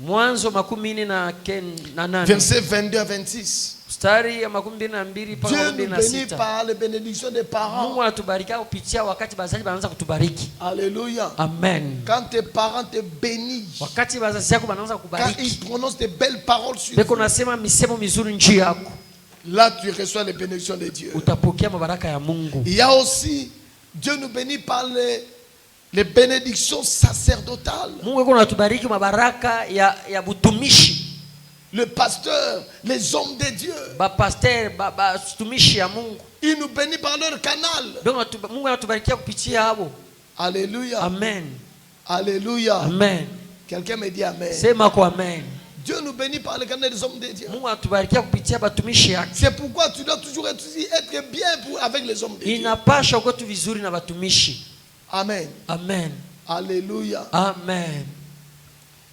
Mwanzo 48. versets 22 à 26. Mstari ya 22 mpaka Dieu nous bénit 26. par les bénédictions des parents. Mungu anatubarikia kupitia wakati bazazi wanaanza kutubariki. Alléluia. Amen. Quand tes parents te bénissent, Wakati bazazi yako wanaanza quand kubariki. ils prononcent des belles paroles sur Beko toi, nasema misemo mizuri njia yako. là tu reçois les bénédictions de Dieu. Utapokea mabaraka ya Mungu. Il y a aussi, Dieu nous bénit par les bénédictions sacerdotales. Mungu yuko anatubariki mabaraka ya butumishi. Le pasteur, les hommes de Dieu, Ba pasteur, ba tumishi ya Mungu. ils nous bénissent par leur canal. Mungu anatubarikia kupitia hapo. Alléluia. Amen. Alléluia. Amen. Quelqu'un me dit Amen. Sema kwa amen. Dieu nous bénit par le canal des hommes de Dieu. Mungu anatubarikia kupitia batumishi yake. C'est pourquoi tu dois toujours être bien avec les hommes de Dieu. Inapasha kwetu vizuri na batumishi. Amen. Amen. Alléluia. Amen.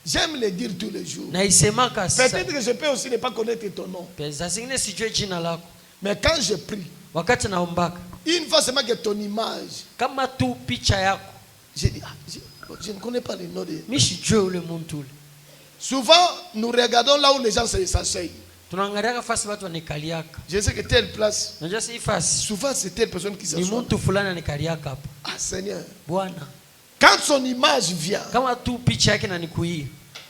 J'aime le dire tous les jours. Na isemaka sasa. Peut-être que je peux aussi ne pas connaître ton nom. Pesa zingine sijue jina lako. Mais quand je prie, Wakati naombaka. une fois seulement que ton image, Kama tu picha yako. je dis, je ne connais pas le nom de. Mimi sijue ule muntu ule. Souvent, nous regardons là où les gens s'asseyent. Tunaangalia fasi watu wanikaliaka. Je sais que telle place, Unajua si fasi. souvent c'est telle personne qui Ni s'assoit. mtu fulani anikaliaka hapo. Ah Seigneur, Bwana. quand son image vient, Kama tu picha yake na nikuia.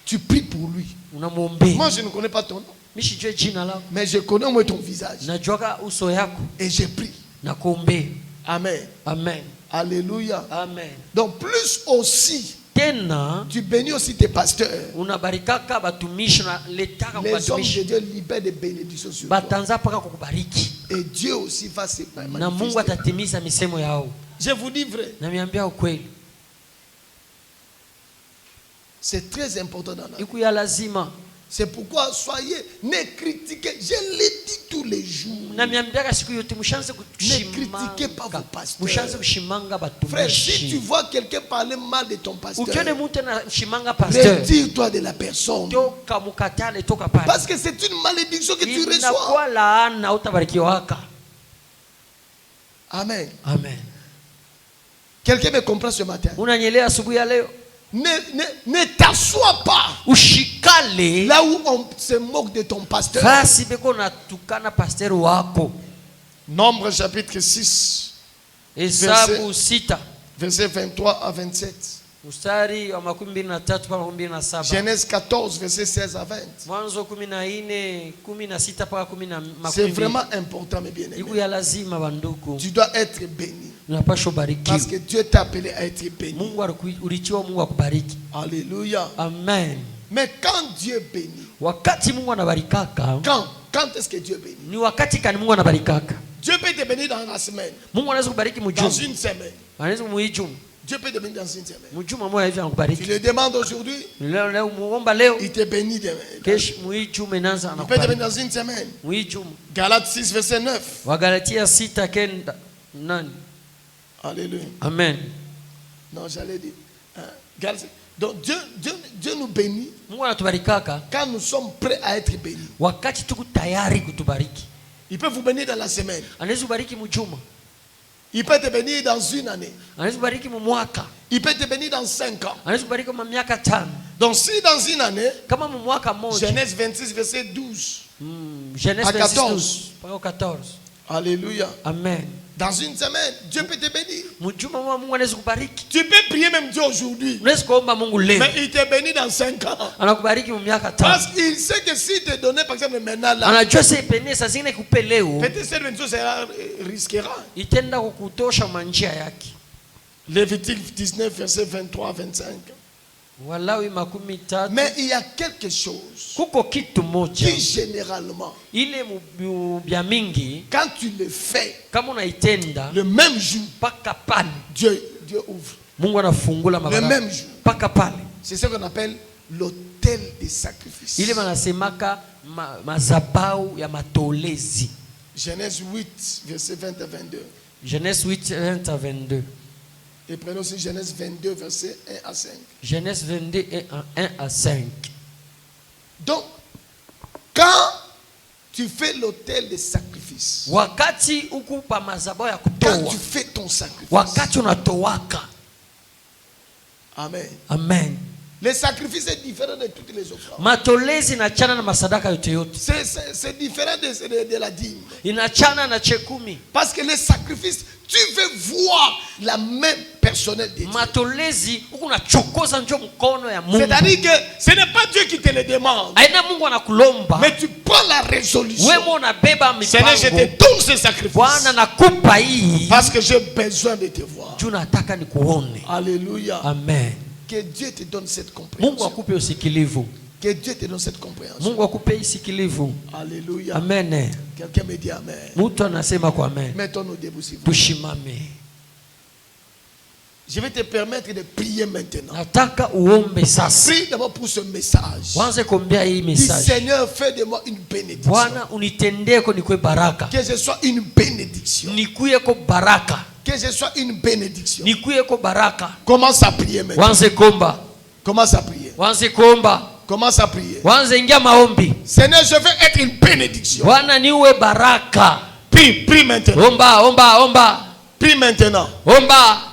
tu pries pour lui. Unamwombea. Moi, je ne connais pas ton nom, Mimi sijue jina lako. mais je connais au moins ton visage. Najuaka uso yako Et je prie. na kuombea. Amen. Amen. Alléluia. Amen. Donc, plus aussi, Tena tu bénis aussi tes pasteurs. unabarikaka batumishi na letaka Les hommes de kubatumishi. Dieu libèrent des bénédictions sur toi. Batanza paka kukubariki. Et Dieu aussi va se Na Mungu manifester. atatimiza misemo yao. Je vous dis vrai, Na miambia ukweli. c'est très important dans la vie. Iku ya lazima. C'est pourquoi soyez, ne critiquez, je le dis tous les jours. Na miambia siku yote mushanze critiquez pas vos kushimanga. pasteurs. Mushanze kushimanga Frère, si tu batumishi. vois quelqu'un parler mal de ton pasteur, Ukione mtu na shimanga pasteur. retire-toi de la personne. Toka mukatale toka pale. Parce que c'est une malédiction que tu reçois. Inakuwa laana utabarikiwaka. Amen. Amen. Quelqu'un me comprend ce matin. Unanyelea asubuhi ya leo. Ne t'assois pas Ushikale. là où on se moque de ton pasteur. Basi beko natukana pasteur wako. Nombre chapitre 6, Hesabu 6. versets 23 à 27. Mstari wa 23 mpaka 27. Genèse 14, versets 16 à 20. Mwanzo 14, 16 mpaka 20. C'est vraiment important, mes Iku bien-aimés. ya lazima banduku. Tu dois être béni. Unapaswa Parce barikiwa. que Dieu t'a appelé à être béni. Mungu ulichiwa Mungu akubariki. Alléluia. Amen. Mais quand Dieu bénit, Wakati Mungu anabarikaka, quand est-ce que Dieu bénit? ni wakati kani Mungu anabarikaka. Dieu peut te bénir dans la semaine, Mungu anaweza kubariki dans mujuma. une semaine. Anaweza muijuma. Dieu peut te bénir dans une semaine. Mujuma moja hivi Tu anakubariki. le demandes aujourd'hui, Leo muomba leo, il te bénit demain. kesho muijuma inaanza Il peut te bénir anakubariki. dans une semaine. Muijuma. Galates 6, verset 9. Wagalatia 6:9. Alléluia. Amen. Non, j'allais dire. Galates. Donc Dieu nous bénit Mungu anatubarikaka quand nous sommes prêts à être bénis. wakati tuko tayari kutubariki. Il peut vous bénir dans la semaine. Anaweza kubariki mujuma. Il peut te bénir dans une année. Anaweza kubariki mwaka. Il peut te bénir dans 5 ans. Anaweza kubariki kwa miaka 5. Donc si dans une année, Kama mwaka mmoja. Genèse 26, verset 12. Genèse À 26, 14. mpaka 14. Alléluia. Amen. Dans une semaine, Dieu peut te bénir. Mujuma mwa Mungu anaweza kubariki. Tu peux prier même Dieu aujourd'hui. Unaweza kuomba Mungu leo. Mais il te bénit dans 5 ans. Anakubariki mu miaka 5. Parce qu'il sait que s'il te donnait, par exemple, maintenant là, Anajua sasa ipenie saa zingine kupe leo. peut-être cette bénédiction sera risquera. Itenda kukutosha manjia yake. Lévitique 19, verset 23 à 25. Walawi 13. Mais il y a quelque chose Kuko kitu moja. qui généralement, Ile bya mingi quand tu le fais, kama unaitenda le même jour, paka pale Dieu ouvre. Mungu anafungula Le mabaraka. même jour. Paka pale. C'est ce qu'on appelle l'autel des sacrifices. Ile manasemaka mazabau ya matolezi. Genèse 8, verset 20 à 22. Genèse 8, 1 à 22. Et prenons aussi Genèse 22, versets 1 à 5. Genèse 22, 1 à 5. Donc, quand tu fais l'autel des sacrifices, Wakati ukupa mazabao ya quand kutoa, tu fais ton sacrifice, wakati unatowaka. Amen. Amen. Les sacrifices est différent de toutes les offrandes. Matolezi inachana na masadaka yote yote. C'est différent de la dîme. Inachana na chekumi. Parce que les sacrifices, tu veux voir la main personnelle de Dieu. Matolezi unachokoza njo mkono ya Mungu. C'est-à-dire que ce n'est pas Dieu qui te le demande. Aina Mungu anakulomba. Mais tu prends la résolution. Wewe unabeba Seigneur, je mipango. te donne ce sacrifice. Bwana nakupa hii. Parce que j'ai besoin de te voir. Juu nataka nikuone. Alléluia. Amen. Que Dieu te donne cette Mungu compréhension. akupe usikilivu. Que Dieu te donne cette compréhension. Mungu akupe usikilivu. Alléluia. Amen. Quelqu'un me dit amen. Mtu anasema kwa amen. Mettons-nous debout s'il vous plaît. Tushimame. Je vais te permettre de prier maintenant. Nataka uombe sasa. Prie d'abord pour ce message. Wanze kuombea hii Dis message. Seigneur, fais de moi une bénédiction. Bwana unitendeko nikwe baraka. Que je sois une bénédiction. Nikuyeko baraka. Que je sois une bénédiction. Nikuyeko baraka. Commence à prier maintenant. Wanze komba. Commence à prier. Wanze komba. Commence à prier. Wanze ingia maombi. Seigneur, je veux être une bénédiction. Bwana niwe baraka. Prie, prie maintenant. Omba. Prie maintenant. Omba.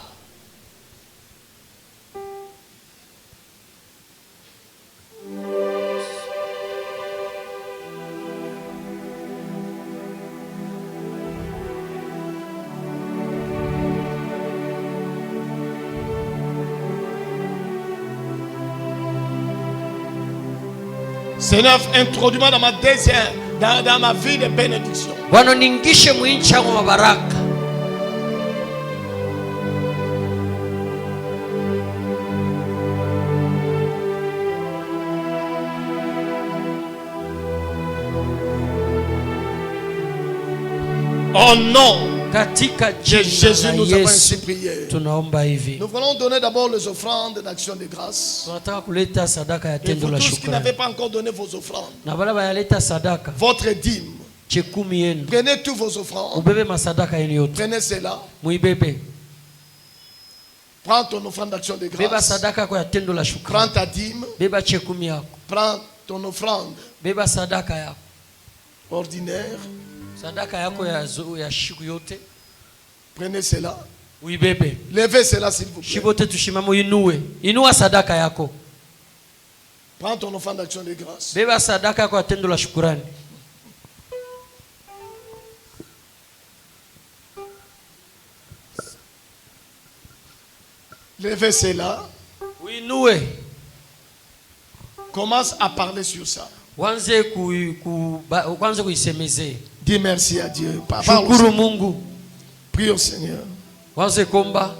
Seigneur, introduis-moi dans ma deuxième, dans ma vie de bénédiction. Bwana ningishe mwinchi yangu mabaraka. Oh non. Katika Jésus, jina nous la avons ainsi Yesu prié. tunaomba hivi. Nous voulons donner d'abord les offrandes d'action de grâce. Tunataka kuleta sadaka ya Et tendo vous la tous qui n'avez shukrani. pas encore donné vos offrandes, Na bala bayaleta sadaka votre dîme, chekumi yenu. prenez tous vos offrandes, Ubebe masadaka yenu yote. prenez cela, Muibebe. prends ton offrande d'action de Beba grâce, sadaka yako ya tendo la prends shukrani. ta dîme, Beba chekumi yako. prends ton offrande Beba sadaka yako. ordinaire, Sadaka yako ya shiku yote. prenez cela, Uibebe. levez cela s'il vous plaît. Shibote tushimame uinue. Inua sadaka yako. Prends ton offrande d'action de grâce. Beba sadaka yako ya tendo la shukrani. Levez cela, Uinue. commence à parler sur ça. Wanze kuisemezee. Dis merci à Dieu. Parle au Shukuru Seigneur. Mungu. Prie au Seigneur. Wanze komba.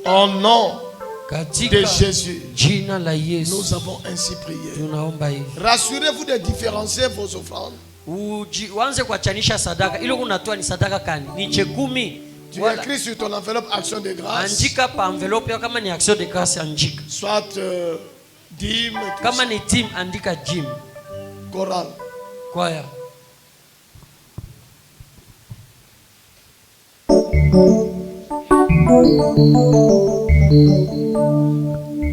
Au nom Katika de Jésus, jina la Yesu nous avons ainsi prié. tunaomba hivi. Rassurez-vous de différencier vos offrandes. Wanze kuachanisha sadaka. Ile unatoa ni sadaka kani? Ni chekumi. Tu Wala écris sur ton enveloppe action de grâce. andika pa envelope yako kama ni action de grâce andika. Soit dîme, tout Kama ça. ni team andika gym. Chorale. Kwaya.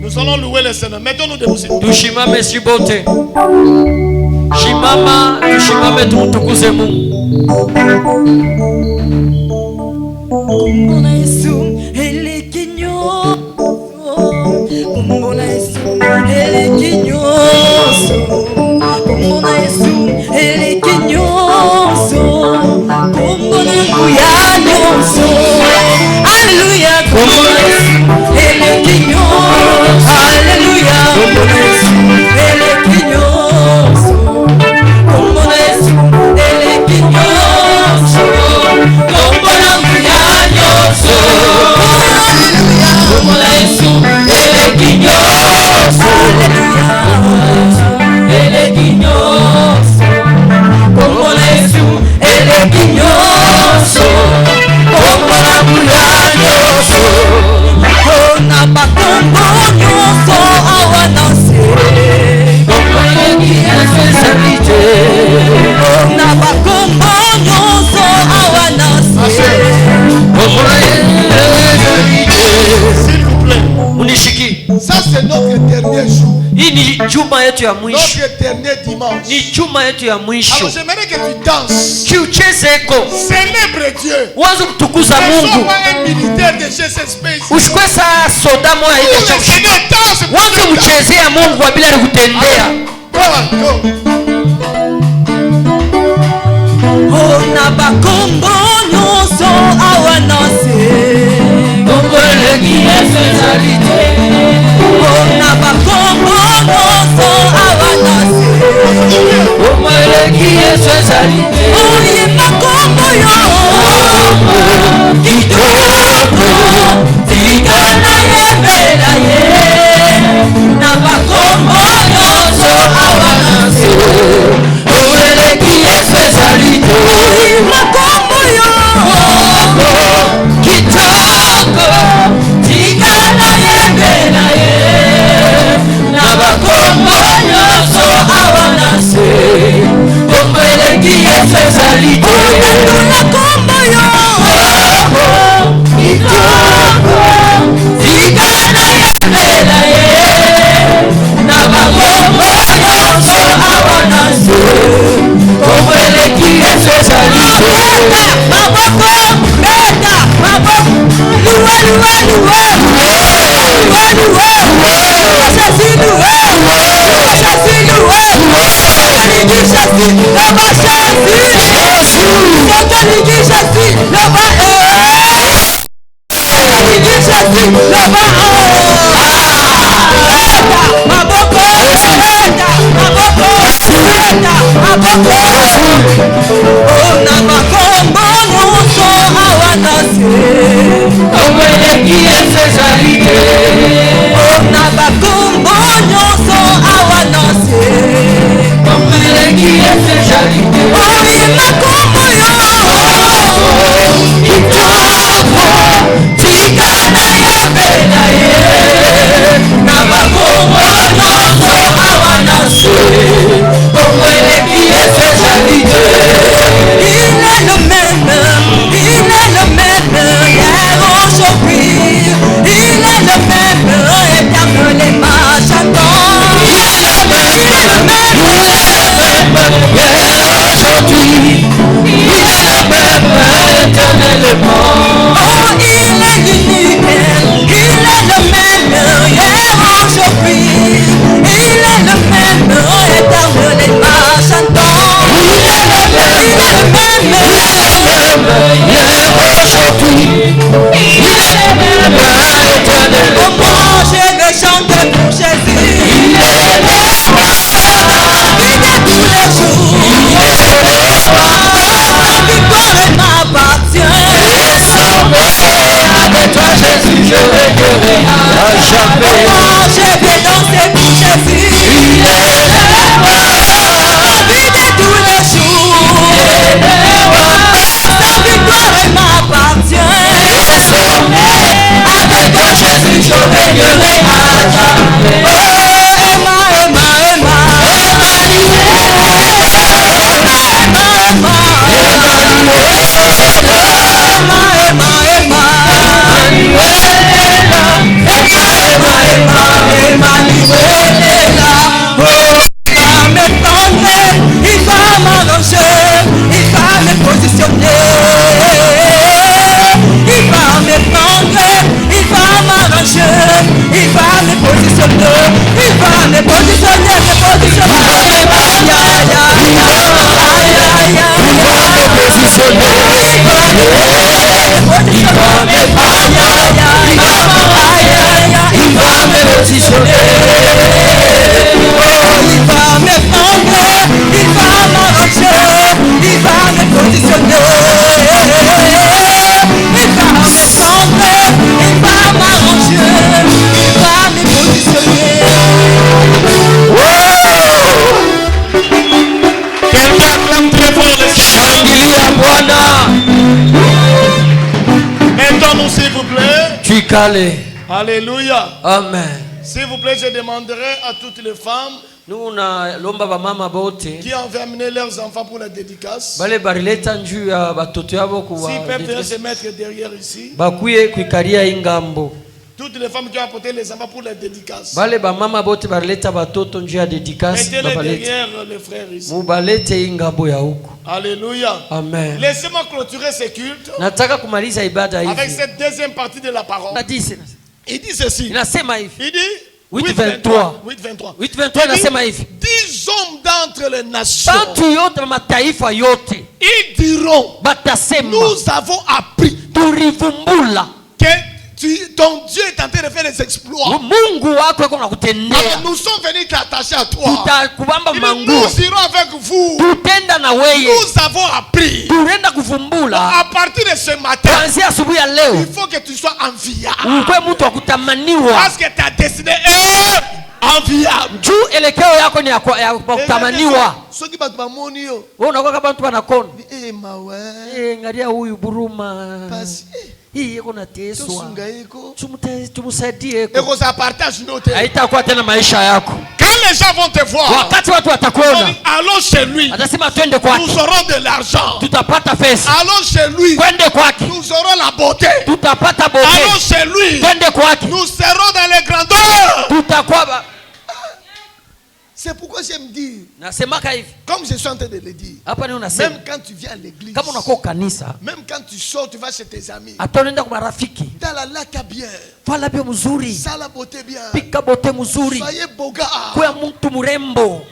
Nous allons louer le Seigneur. Mettons-nous debout. s'il vous plaît. Tushimame sibote. Shimama, tushimame tumtukuze Mungu. Kumbona Yesu elikinyoso, kumbona Yesu elikinyoso, kumbona Yesu elikinyoso, kumbona kuyanyoso. Haleluya, kumbona Yesu elikinyoso. Haleluya, kumbona Yesu elikinyoso, kumbona Yesu elikinyoso, kumbona kuyanyoso. Kumbona Yesu elikinyoso, elikinyoso, kumbona Yesu elikinyoso, kumbona kuyanyoso. Ona bakombo nyonso awana yetu ya mwisho, notre dernier dimanche. ni juma yetu ya mwisho. Alors j'aimerais que tu danses. Kiuchezeko, Célèbre Dieu. uanze kutukuza Ne sois Mungu. pas un militaire de GSSP. Usikwe saa soda moya Le ita Seigneur danse. uanze mchezea Mungu kwa bila alikutendea. Go, go. Ona bakombo nyonso awa nase kombo eleki Yesu ezali te. Ona bakombo nyonso awa nase kombo eleki Yesu ezali te. Oye bakombo yo kitoko tika na yembela ye na bakombo nyonso awa nase kombo eleki Yesu ezali te. Makombo yo kitoko tika na yembela ye na bakombo nyonso awa nase kombo eleki Yesu ezali te. Makombo yo kitoko tika na yembela ye na bakombo nyonso awa nase kombo eleki Yesu ezali te. Maboko meta maboko luwe luwe luwe luwe luwe chasi luwe chasi luwe ligi chasi laba chasi soto ligi chasi laba ligi chasi laba meta maboko meta maboko meta maboko. Ona makombo nyonso awa nase kombo eleki Yesu ezali te. Ona bakombo nyonso awa nase kombo eleki Yesu ezali te. Oye makombo yo kitoko tika na yembela ye na bakombo nyonso awa nase kombo eleki Yesu ezali te. Alléluia. Amen. S'il vous plaît, je demanderai à toutes les femmes qui ont fait amener leurs enfants pour la dédicace. S'ils peuvent se mettre derrière ici. Toutes les femmes qui ont apporté les enfants pour les dédicaces. Bale ba mama bote baleta batoto njia dédicace. Mettez-les derrière les frères ici. Mubalete ingabo ya huko. Alléluia. Amen. Laissez-moi clôturer ce culte Nataka kumaliza ibada hivi. avec cette deuxième partie de la parole. Il dit ceci. Inasema hivi. Il dit 8:23. 8:23 inasema hivi. 10 hommes d'entre les nations. Bantu yote mataifa yote. Ils diront. Batasema. Nous avons appris. Turivumbula. Que ton Dieu est en train de faire des exploits. Mungu wako yuko nakutendea. Alors nous sommes venus t'attacher à toi. Tutakubamba manguo. Nous irons avec vous. Tutenda na weye. Nous avons appris. Turenda kuvumbula. À partir de ce matin, kuanzia asubuhi ya leo, il faut que tu sois enviable. Ukwe mtu wa kutamaniwa. Parce que ta destinée est enviable. Juu elekeo yako ni ya kutamaniwa. Soki batu bamoni yo. Wewe unakuwa kama mtu anakona. Mawe. Ngalia huyu buruma. Basi. Hii yako na teswa. Tusunga yeko. Tumusaidie yeko. Eko za partage note. Haitakuwa tena maisha yako. Quand les gens vont te voir, wakati watu watakuona, allons chez lui. Atasema twende kwake. Nous aurons de l'argent. Tutapata pesa. Allons chez lui. Twende kwake. Nous aurons la beauté. Tutapata beauté. Allons chez lui. Twende kwake. Nous serons dans les grandeurs. Tutakuwa. C'est pourquoi j'aime dire, nasemaka hivi, comme je suis en train de le dire, hapa ni unasema, même quand tu viens à l'église, kama unakuwa kanisa, même quand tu sors, tu vas chez tes amis, hata unaenda kwa marafiki, tala laka bien, fala bio mzuri, sala beauté bien, pika bote mzuri, soyez boga, kwa mtu mrembo,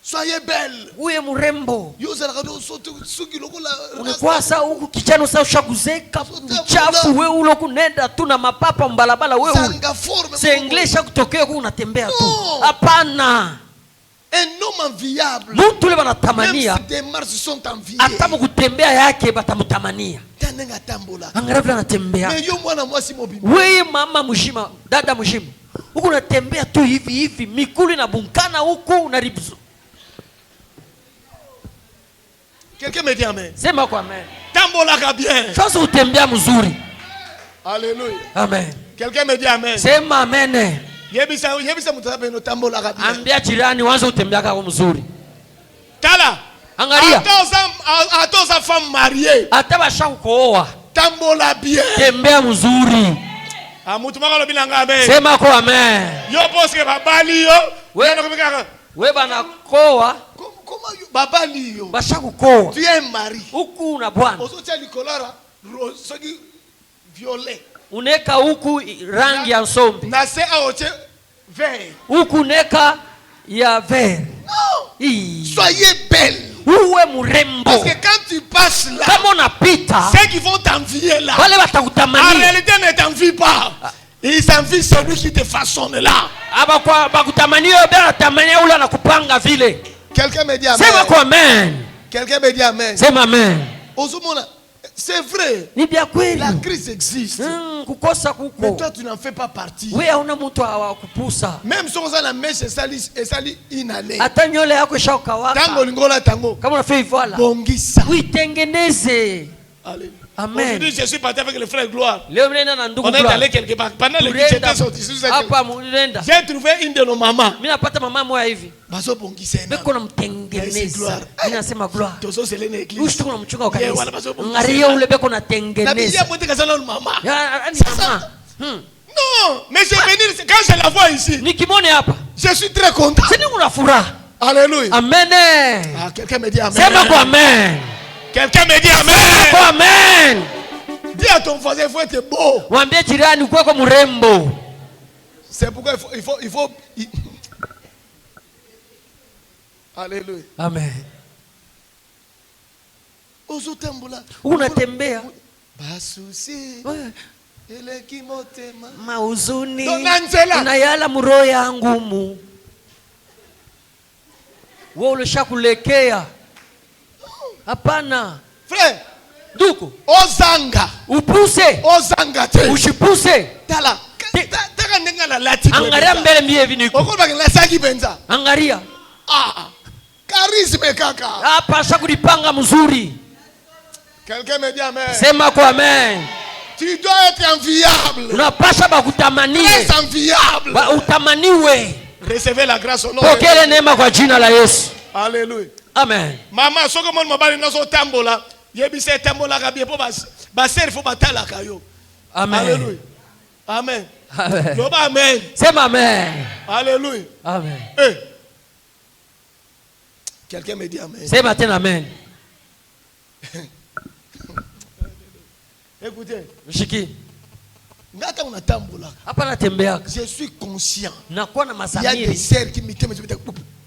soyez belle, uwe mrembo. yoza la radio sote suki loko la, unakuwa saa huku kijana saa ushakuzeka uchafu, wewe ulo kunenda tu na mapapa mbalabala, wewe sanga forme, senglisha kutokea huku unatembea tu. Hapana. Un homme enviable, mtu ule banatamania, même si des marches sont enviées, hata mkutembea yake batamtamania. tanenga tambola, angalau anatembea. mais yo mwana mwasi mobile, wewe mama mshima, dada mshima, huku unatembea tu hivi hivi, mikulu inabunkana huku unaribuzu. Quelqu'un me dit amen. Sema kwa amen. Tambola bien. Sasa utembea mzuri. Alléluia. Amen. Quelqu'un me dit amen. Sema amen. Yebisa mutabe no tambola bien. Ambia jirani wanza utembea kwa mzuri. Tala. Angalia. À tous les femmes mariées. Hata bashakuoa. Tambola bien. Tembea mzuri. Mutu makalo bilanga amen. Sema kwa amen. Yo poske babali yo. Wewe banakoa. Comment babali yo? Bashakukoa. Tu es un mari. Huku na bwana. Osocha likolora soki violet. Uneka huku rangi ya nsombe. Na se aoche vert. Huku neka ya vert. Non. Soyez belle. Uwe mrembo. Parce que quand tu passes là, kama unapita, ceux qui vont t'envier là, wale watakutamania. En réalité ne t'envie pas. Ils s'envient celui qui te façonne là. Aba kwa bakutamania bela tamania ule anakupanga vile. Quelqu'un me dit amen. Sema kwa amen. Quelqu'un me dit amen. Sema amen. C'est vrai. Ni bia kweli. La crise existe. Kukosa kuko. Mais toi tu n'en fais pas partie. Wewe hauna mtu wa kupusa. Même si on a la mèche et sali inale. Hata nyole yako ishakawaka. Tango lingola tango. Kama unafanya hivyo la. Bongisa. Uitengeneze. Allez. Amen. Aujourd'hui je suis parti avec le frère Gloire. Leo mnaenda na ndugu Gloire. On est allé quelque part. Pendant le culte j'étais sorti. Hapa mnaenda. J'ai trouvé une de nos mamans. Mimi napata mama moja hivi. Bazo bongisa. Beko namtengeneza. Mimi nasema Gloire. Tozo sele na église. Ushtuko na mchunga wa kanisa. Ngaria ule beko natengeneza. Na bibi apote kazana mama. Yaani mama. Non, mais je venir quand je la vois ici. Nikimone hapa. Je suis très content. Sini kuna furaha. Alléluia. Amen. Ah, quelqu'un me dit amen. Sema kwa amen. Quelqu'un me dit amen. Sema kwa amen. Dis à ton voisin, il faut être beau. Mwambie jirani uko kwa mrembo. C'est pourquoi il faut Alléluia. Amen. Ozotambula. Unatembea. Basusi. Ele kimotema. Mauzuni. Donanzela. Unayala mroho yangu mu. Wewe ulishakulekea. Hapana. Frère. Duku. Ozanga. Upuse. Ozanga te. Ushipuse. Tala. Taka nenga la lati. Angaria mbele mbie viniko. Okoba ngela saki benza. Angaria. Charisme kaka. Hapa shakulipanga mzuri. Quelqu'un me dit amen. Sema kwa amen. Tu dois être enviable. Unapasha bakutamanie. Très enviable. Ba utamaniwe. Recevez la grâce au nom. Pokea neema kwa jina la Yesu. Alléluia. Amen. Mama soko mon mobali nazo tambola. Yebise tambola ka bien po ba ser fo batala kayo. Amen. Alléluia. Amen. Amen. Amen. Sema amen. Alléluia. Amen. Hey. Quelqu'un me dit amen. Sema tena amen. Écoutez. Mshiki. Hapa natembeaka. Je suis conscient. Nakuwa na Il y a des sœurs qui m'étaient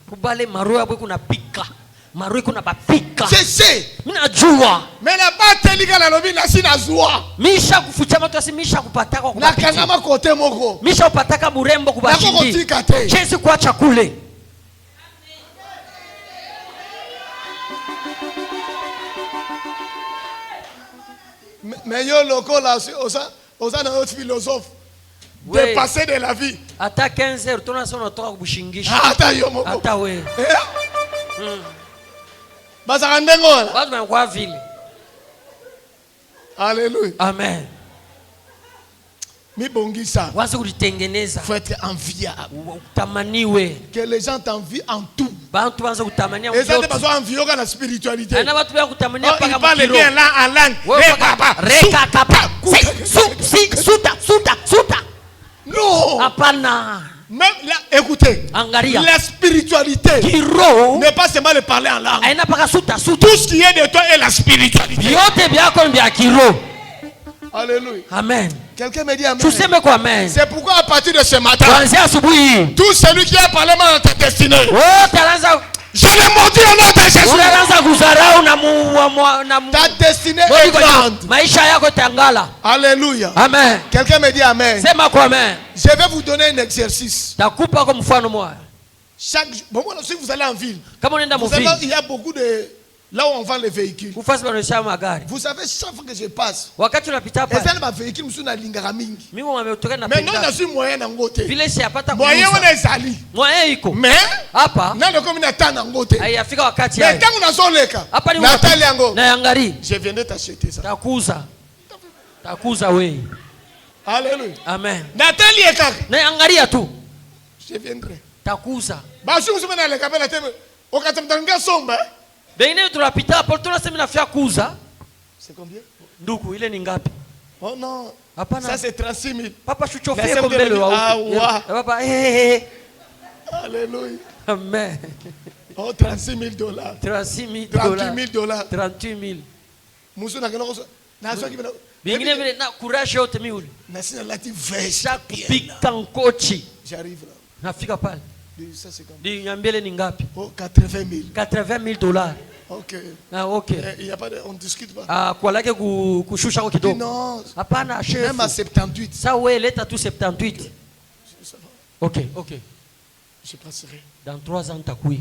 kubale maroya bwe kuna pika. Maroya kuna bapika. Je sais. Mina jua. Mais la batelika la lobi na sina zua. Misha kufucha matu asi misha kupataka kwa na kangama kote moko. Misha upataka burembo kubashindi. Jesi kuacha kule. Mais yo loko là osa na autre philosophe. De passer de la vie. Ata 15 heures tuna sona toka kubushingisha. Ata yo moko. Ata we. Basa ndengo. Bado mwa vile. Alléluia. Amen. Mi bongisa. Wazi kulitengeneza. Faut être enviable. Utamaniwe. Que les gens t'envient en tout. Bantu banza kutamania mzote. Et ça te besoin envier la spiritualité. Ana watu ya kutamania paka mkiro. Il parle bien là en langue. Reka kapa. Suta. Non. Apana. Même là, écoutez. Angaria. La spiritualité. Kiro. N'est pas seulement de parler en langue. Aina paka suta. Tout ce qui est de toi est la spiritualité. Yote byako ni bya kiro. Alléluia. Amen. Quelqu'un me dit amen. Tuseme kwa amen. C'est pourquoi à partir de ce matin. Kuanzia asubuhi. Tout celui qui a parlé dans ta destinée. Oh, talanza. Je l'ai maudit au nom de Jésus. Unaanza kuzarau na ta destinée est grande. Maisha yako tangala. Alléluia. Amen. Quelqu'un me dit amen. Sema kwa amen. Je vais vous donner un exercice. Takupa kwa mfano moja. Chaque bon, si vous allez en ville. Kama unaenda mvili. Il y a beaucoup de là où on vend les véhicules. Vous savez, chaque fois que je passe, wakati unapita hapa, véhicule msuna lingara mingi. Mimi wametoka na penda. Mais non, je suis moyen na ngote. Vile si apata kuuza. Moyen wana ezali. Moyen iko. Mais hapa nando komi na tana ngote. Haiyafika wakati yake. Mais tangu nazoleka. Hapa ni Natali yango. Na yangari. Je viendrai t'acheter ça. Takuza we. Alléluia. Amen. Natali ekaka. Na yangaria tu. Je viendrai. Takuza. Basu usumena le kapela teme. Okatamtanga somba. Bengine tunapita hapo tunasema nafia kuuza. C'est combien? Nduku ile ni ngapi? Oh non. Hapana. Ça c'est 36 000. Papa chuchofie kwa mbele wa huko. Papa Alléluia. Amen. Oh, $36 000. 38 $000. 38 000. Musu na kilo na sio kibena. Bengine vile na courage yote miuli. Na sina lati veste. Pika nkochi. J'arrive là. Nafika pale. Ça c'est combien? Di nyambele ni ngapi? Oh, $80 000. $80 000. OK. Ah, OK. Il y a pas de, on discute pas. Ah, kwa lake kushusha kwa kidogo. Non. Hapana chef. Même à 78. Ça ouais, leta tu 78. Ça va. OK, OK. Je passerai. Dans 3 ans takuya.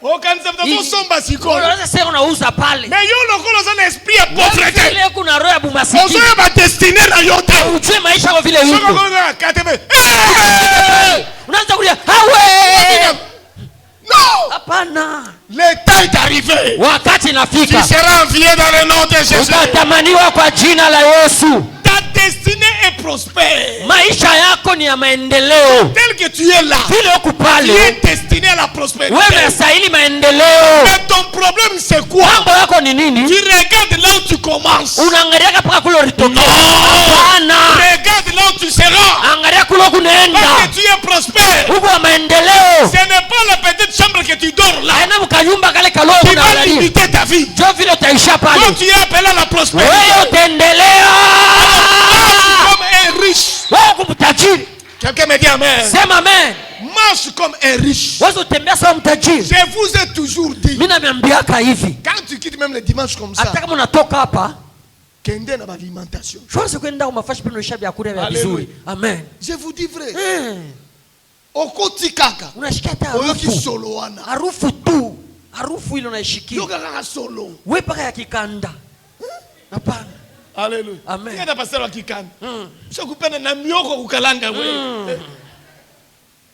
Oh, quand ça va somba siko. Unaweza sema unauza pale. Mais yo lokolo za esprit ya pauvreté. Ile kuna roho ya bumasikini. Ozo ya destinée na yote. Ujue maisha kwa vile yuko. Soko kwa katebe. Unaanza kulia, "Hawe!" Non! Hapana. Le temps est arrivé. Wakati inafika. Tu seras envié dans le nom de Jésus. Utatamaniwa kwa jina la Yesu. Ta destinée est prospère. Maisha yako ni ya maendeleo. Tel que tu es là. Vile uko pale. Tu es destiné à la prospérité. Wewe unastahili maendeleo. Mais ton problème c'est quoi? Mambo yako ni nini? Tu regardes là où tu commences. Unaangalia mpaka kule ulitoka. Non. Hapana. Regarde là où tu seras. Angalia kule kunaenda. Parce que tu es prospère. Uko wa maendeleo. Ce n'est pas la petite chambre que tu dors là. Haina mkanyumba kale kaloo Tu vas unaangalia. limiter ta vie. Jo vile utaisha pale. Quand tu es appelé à la prospérité. Wewe utaendelea. Comme un riche. Wewe kumtajiri. Quelqu'un me dit amen. Sema amen. Marche comme un riche. Wewe utembea sawa mtajiri. Je vous ai toujours dit. Mimi nameambiaka hivi. Quand tu quittes même le dimanche comme ça. Hata kama unatoka hapa. Kende na alimentation. Shoza kwenda kwa mafashi pino isha vyakula vya vizuri. Amen. Je vous dis vrai. Okoti kaka. Unashikia hata harufu. Harufu tu. Harufu ile unaishikia. Yoga kaka solo. Wewe paka ya kikanda. Hapana. Alléluia. Amen. Nenda pastor wa kikanda. Sio kupenda na mioko kukalanga wewe.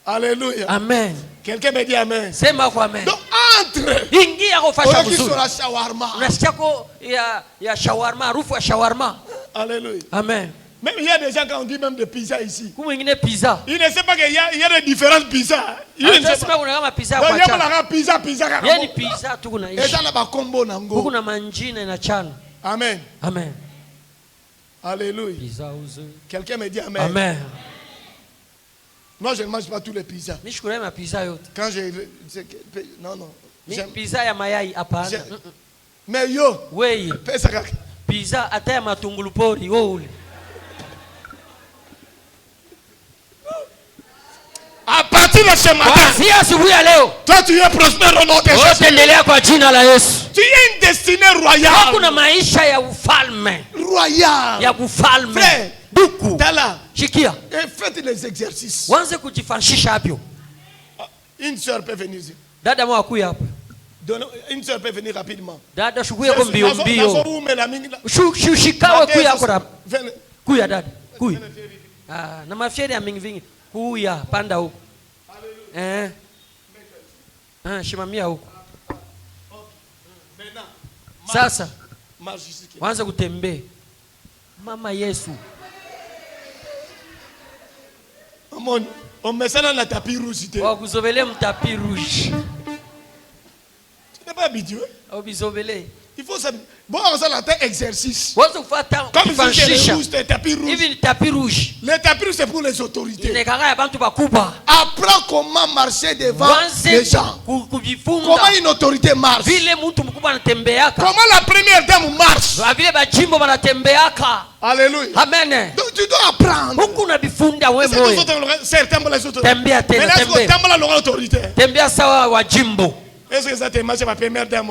Alléluia. Amen. Quelqu'un me dit amen. Sema kwa amen. Donc entre. Ingia kwa fasha vizuri. Oyo shawarma. Unasikia ko ya shawarma, harufu ya shawarma. Alléluia. Amen. Même il y a des gens quand on dit même de pizza ici. Kuma ingine pizza. Il ne sait pas qu'il y a de différentes pizzas. Il ne sait pas kuna kama pizza kwa chana. Il y a pizza kaka. Yeni pizza tu kuna ishi. Eza na ba combo nango. Kuna manjina na chana. Amen. Amen. Alléluia. Pizza uze. Quelqu'un me dit amen. Amen. Moi, je ne mange pas tous les pizzas. Nishukuru ma pizza yote. Quand j'ai... Non, non. Pizza ya mayai hapana. Mais yo. Weye. Pesa kaka. Pizza hata ya matungulu pori wewe. À partir de ce matin, toi tu es prospère au nom de Jésus. Tu es une destinée royale. Royale. Frère, t'es là. Et faites les exercices. Une soeur peut venir ici. Une soeur peut venir rapidement. Kuya panda huko. Shimamia huko. Sasa wanza kutembea. Mama Yesu. On met ça dans la tapis rouge. Wakuzovele mtapis rouge. Tu n'es pas habitué. Obizovele. Il faut ça. Bon, on a fait exercice. Comme si c'est rouge, c'est tapis rouge. Tapis rouge. Le tapis rouge, c'est pour les autorités. Apprends comment marcher devant les gens. Comment une autorité marche. Comment la première dame marche. Alléluia. Amen. Donc tu dois apprendre. Certains pour les autorités. Mais est-ce que tu as l'autorité? Est-ce que ça te marche ma première dame?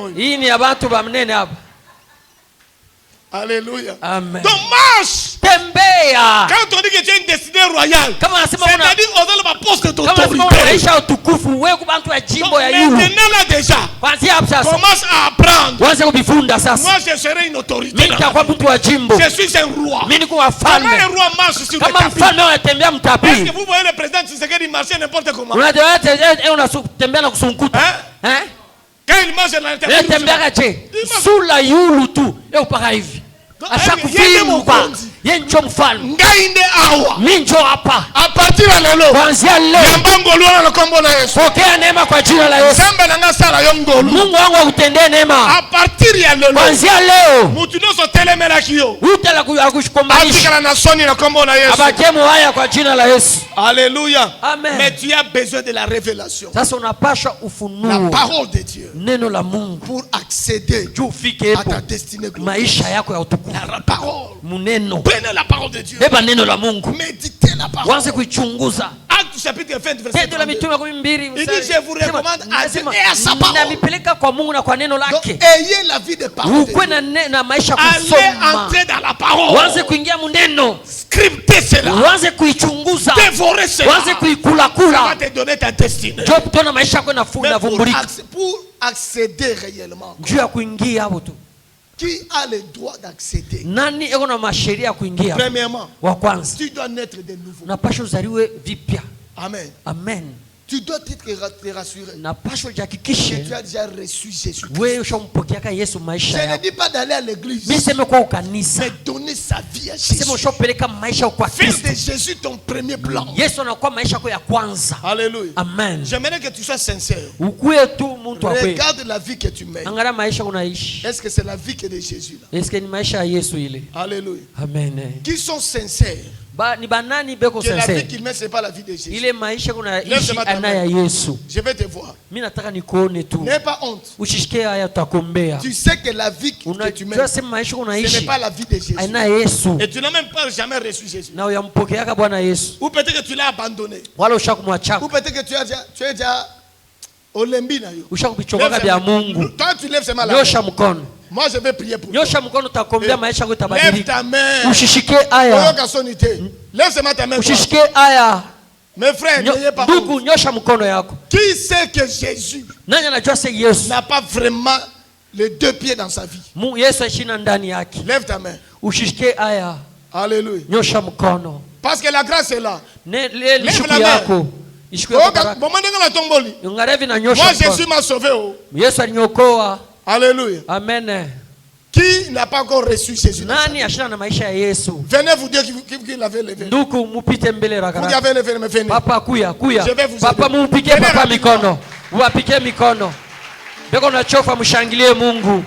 Alléluia. Amen. Donc marche. Tembea. Quand on dit que tu as une destinée royale, c'est-à-dire on a le poste d'autorité. Maintenant là déjà, commence à apprendre. Moi je serai une autorité. Je suis un roi. Comment un roi marche sur le tapis? Est-ce que vous voyez le président Tshisekedi marcher n'importe comment? Hein? Quand il marche dans le tapis, Minjo hapa. À partir de lelo. Kuanzia leo. Yambangolo na lokombo la Yesu. Pokea neema kwa jina la Yesu. Sembe na ngasala yongolo. Mungu wangu akutendee neema. À partir ya lelo. Kuanzia leo. Mutu no so telemela kiyo. Utala kushikomanisha. Atikala na soni na kombo la Yesu. Abakemu haya kwa jina la Yesu. Alléluia. Amen. Mais tu as besoin de la révélation. Sasa unapasha ufunuo. La parole de Dieu. Neno la Mungu. Pour accéder à ta destinée glorieuse. Maisha yako ya utukufu. La parole. Muneno. Prenez la parole de Dieu. Beba neno la Mungu. Méditez la parole. Wanze kuichunguza. Acte chapitre 20 verset 32. Il dit je vous recommande à Dieu et à sa parole. Donc ayez la vie de parole. Allez entrer dans la parole. Scriptez cela. Dévorez cela. Ça va te donner ta destinée. Pour accéder réellement. Qui a le droit d'accéder? Premièrement, tu dois naître de nouveau. Amen. Amen. Tu dois te rassurer que tu as déjà reçu Jésus. Je ne dis pas d'aller à l'église, mais donner sa vie à Jésus. Faire de Jésus ton premier plan. Alléluia. Amen. J'aimerais que tu sois sincère. Regarde la vie que tu mènes. Est-ce que c'est la vie que de Jésus là? Alléluia. Amen. Qui sont sincères? Que la vie qu'il met, ce n'est pas la vie de Jésus. Je vais te voir. N'aie pas honte. Tu sais que la vie que tu mets, ce n'est pas la vie de Jésus. Et tu n'as même pas jamais reçu Jésus. Ou peut-être que tu l'as abandonné. Ou peut-être que tu es déjà au lembi. Toi, tu lèves seulement la main. Moi je vais prier pour toi. Lève ta main. Lève seulement ta main. Mes frères, n'ayez pas honte. Qui sait que Jésus n'a pas vraiment les deux pieds dans sa vie? Lève ta main. Alléluia. Parce que la grâce est là. Lève la main. Moi Jésus m'a sauvé. Alléluia. Amen. Qui n'a pas encore reçu Jésus? Venez vous dire qui l'avait levé. Vous qui avez levé, mais venez. Papa kuya. Je vais vous Papa mupige papa mikono. Uwapige mikono. Beko nachofa mshangilie Mungu.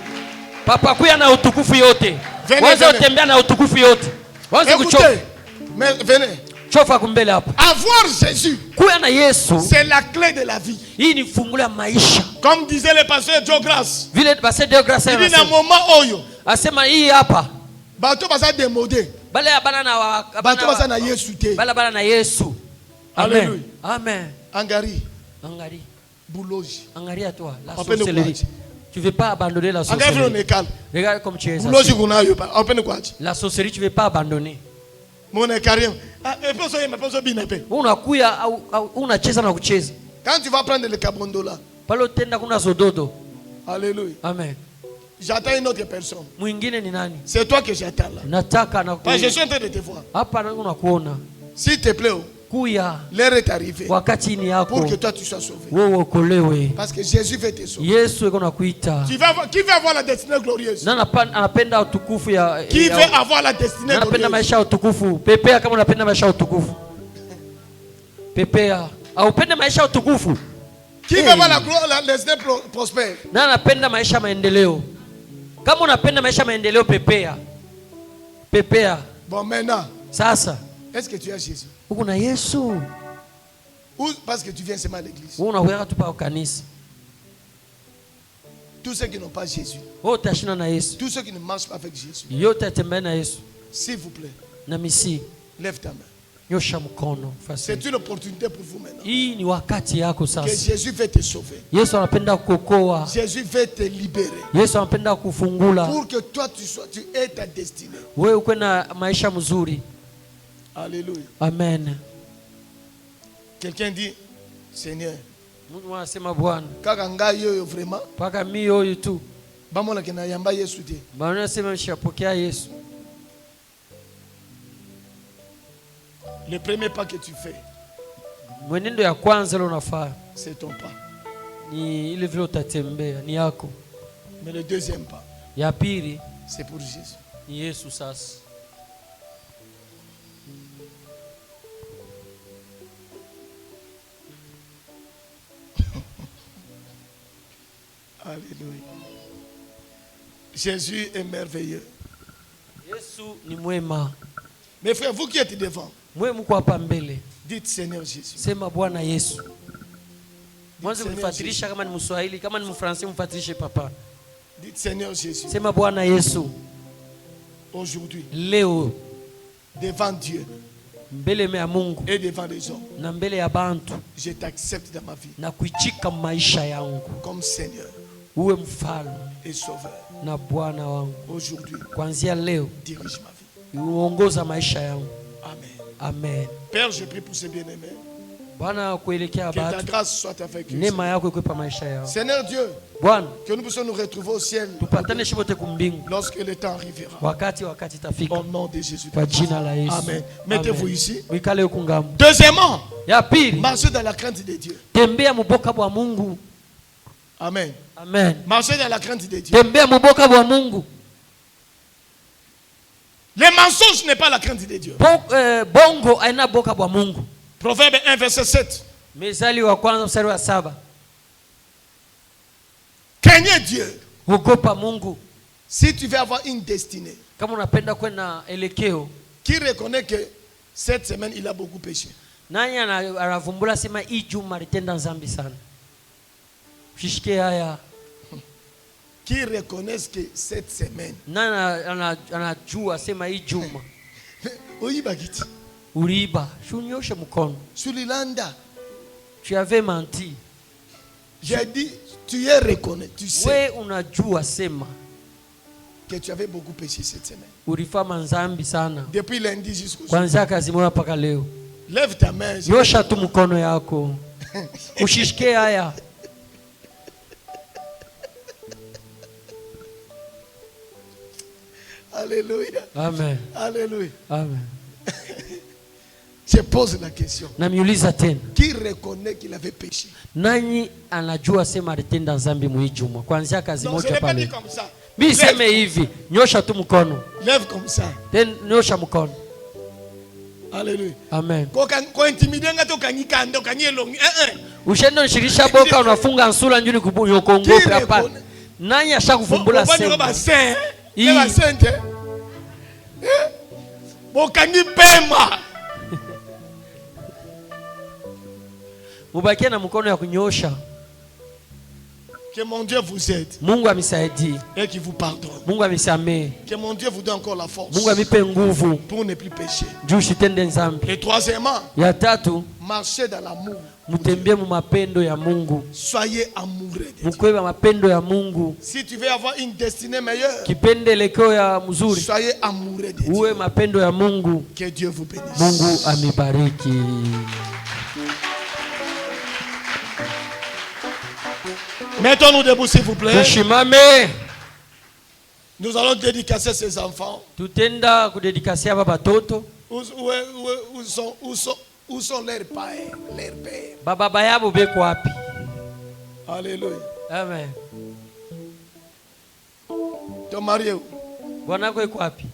Papa kuya na utukufu yote. Waza utembea na utukufu yote. Écoutez, mais venez. Avoir Jésus, c'est la clé de la vie. Comme disait le pasteur Joe Grass, il dit dans un moment où bato basa démodé, bato basa na Yesu te. Alléluia. Amen. Angari. Boulogi. Angari à toi. La sorcellerie. Tu ne veux pas abandonner la sorcellerie. Regarde comme tu es. La sorcellerie, tu ne veux pas abandonner. Quand tu vas prendre le cabondola, alléluia. Amen. J'attends une autre personne. C'est toi que j'attends là. Je suis en train de te voir. S'il te plaît, l'heure est arrivée pour que toi tu sois sauvé. Parce que Jésus veut te sauver. Qui veut avoir la destinée glorieuse? Qui veut avoir la destinée glorieuse? Qui veut avoir la destinée prospère? Bon, maintenant, est-ce que tu as Jésus? Ou parce que tu viens seulement à l'église? Tous ceux qui n'ont pas Jésus, tous ceux qui ne marchent pas avec Jésus, s'il vous plaît, lève ta main. C'est une opportunité pour vous maintenant. Que Jésus veut te sauver. Jésus veut te libérer. Pour que toi tu aies ta destinée. Alléluia. Amen. Quelqu'un dit, Seigneur, vraiment, le premier pas que tu fais, c'est ton pas. Mais le deuxième pas, c'est pour Jésus. Alléluia. Jésus est merveilleux. Mes frères, vous qui êtes devant, dites Seigneur Jésus. Dites Seigneur Jésus. Aujourd'hui, devant Dieu et devant les hommes, je t'accepte dans ma vie comme Seigneur et Sauveur. Aujourd'hui, dirige ma vie. Amen. Père, je prie pour ces bien-aimés. Que ta grâce soit avec eux. Seigneur Dieu, que nous puissions nous retrouver au ciel lorsque le temps arrivera. Au nom de Jésus. Amen. Mettez-vous ici. Deuxièmement, marchez dans la crainte de Dieu. Amen. Marchez dans la crainte de Dieu. Les mensonges n'est pas la crainte de Dieu. Proverbe 1 verset 7. Craignez Dieu. Si tu veux avoir une destinée, qui reconnaît que cette semaine il a beaucoup péché? Qui reconnaissent que cette semaine tu avais menti. J'ai dit, tu es reconnu, tu sais que tu avais beaucoup péché cette semaine. Depuis lundi jusqu'au jour. Lève ta main. Alléluia. Amen. Alléluia. Amen. Je pose la question. Qui reconnaît qu'il avait péché? Non, je ne l'ai pas dit comme ça. Lève comme ça. Alléluia. Amen. Bokangi pema. Mubakie na mkono ya kunyosha. Que mon Dieu vous aide. Mungu amisaidie. Et qu'il vous pardonne. Mungu amisamee. Que mon Dieu vous donne encore la force. Mungu amipe nguvu. Pour ne plus pécher. Juu shitende nzambi. Et troisièmement. Ya tatu. Marchez dans l'amour. Mutembee mu mapendo ya Mungu. Soyez amoureux de Dieu. Mukwe mapendo ya Mungu. Si tu veux avoir une destinée meilleure. Kipendelekeo ya mzuri. Soyez amoureux de Dieu. Uwe mapendo ya Mungu. Que Dieu vous bénisse. Mungu amibariki. Mettons-nous debout s'il vous plaît. Nous allons dédicacer ces enfants. Tutenda kudedikasia baba batoto. Où sont leurs pères, leurs pères? Baba bayabo beko wapi? Alléluia. Amen. Ton mari est où? Bwana wako yuko wapi?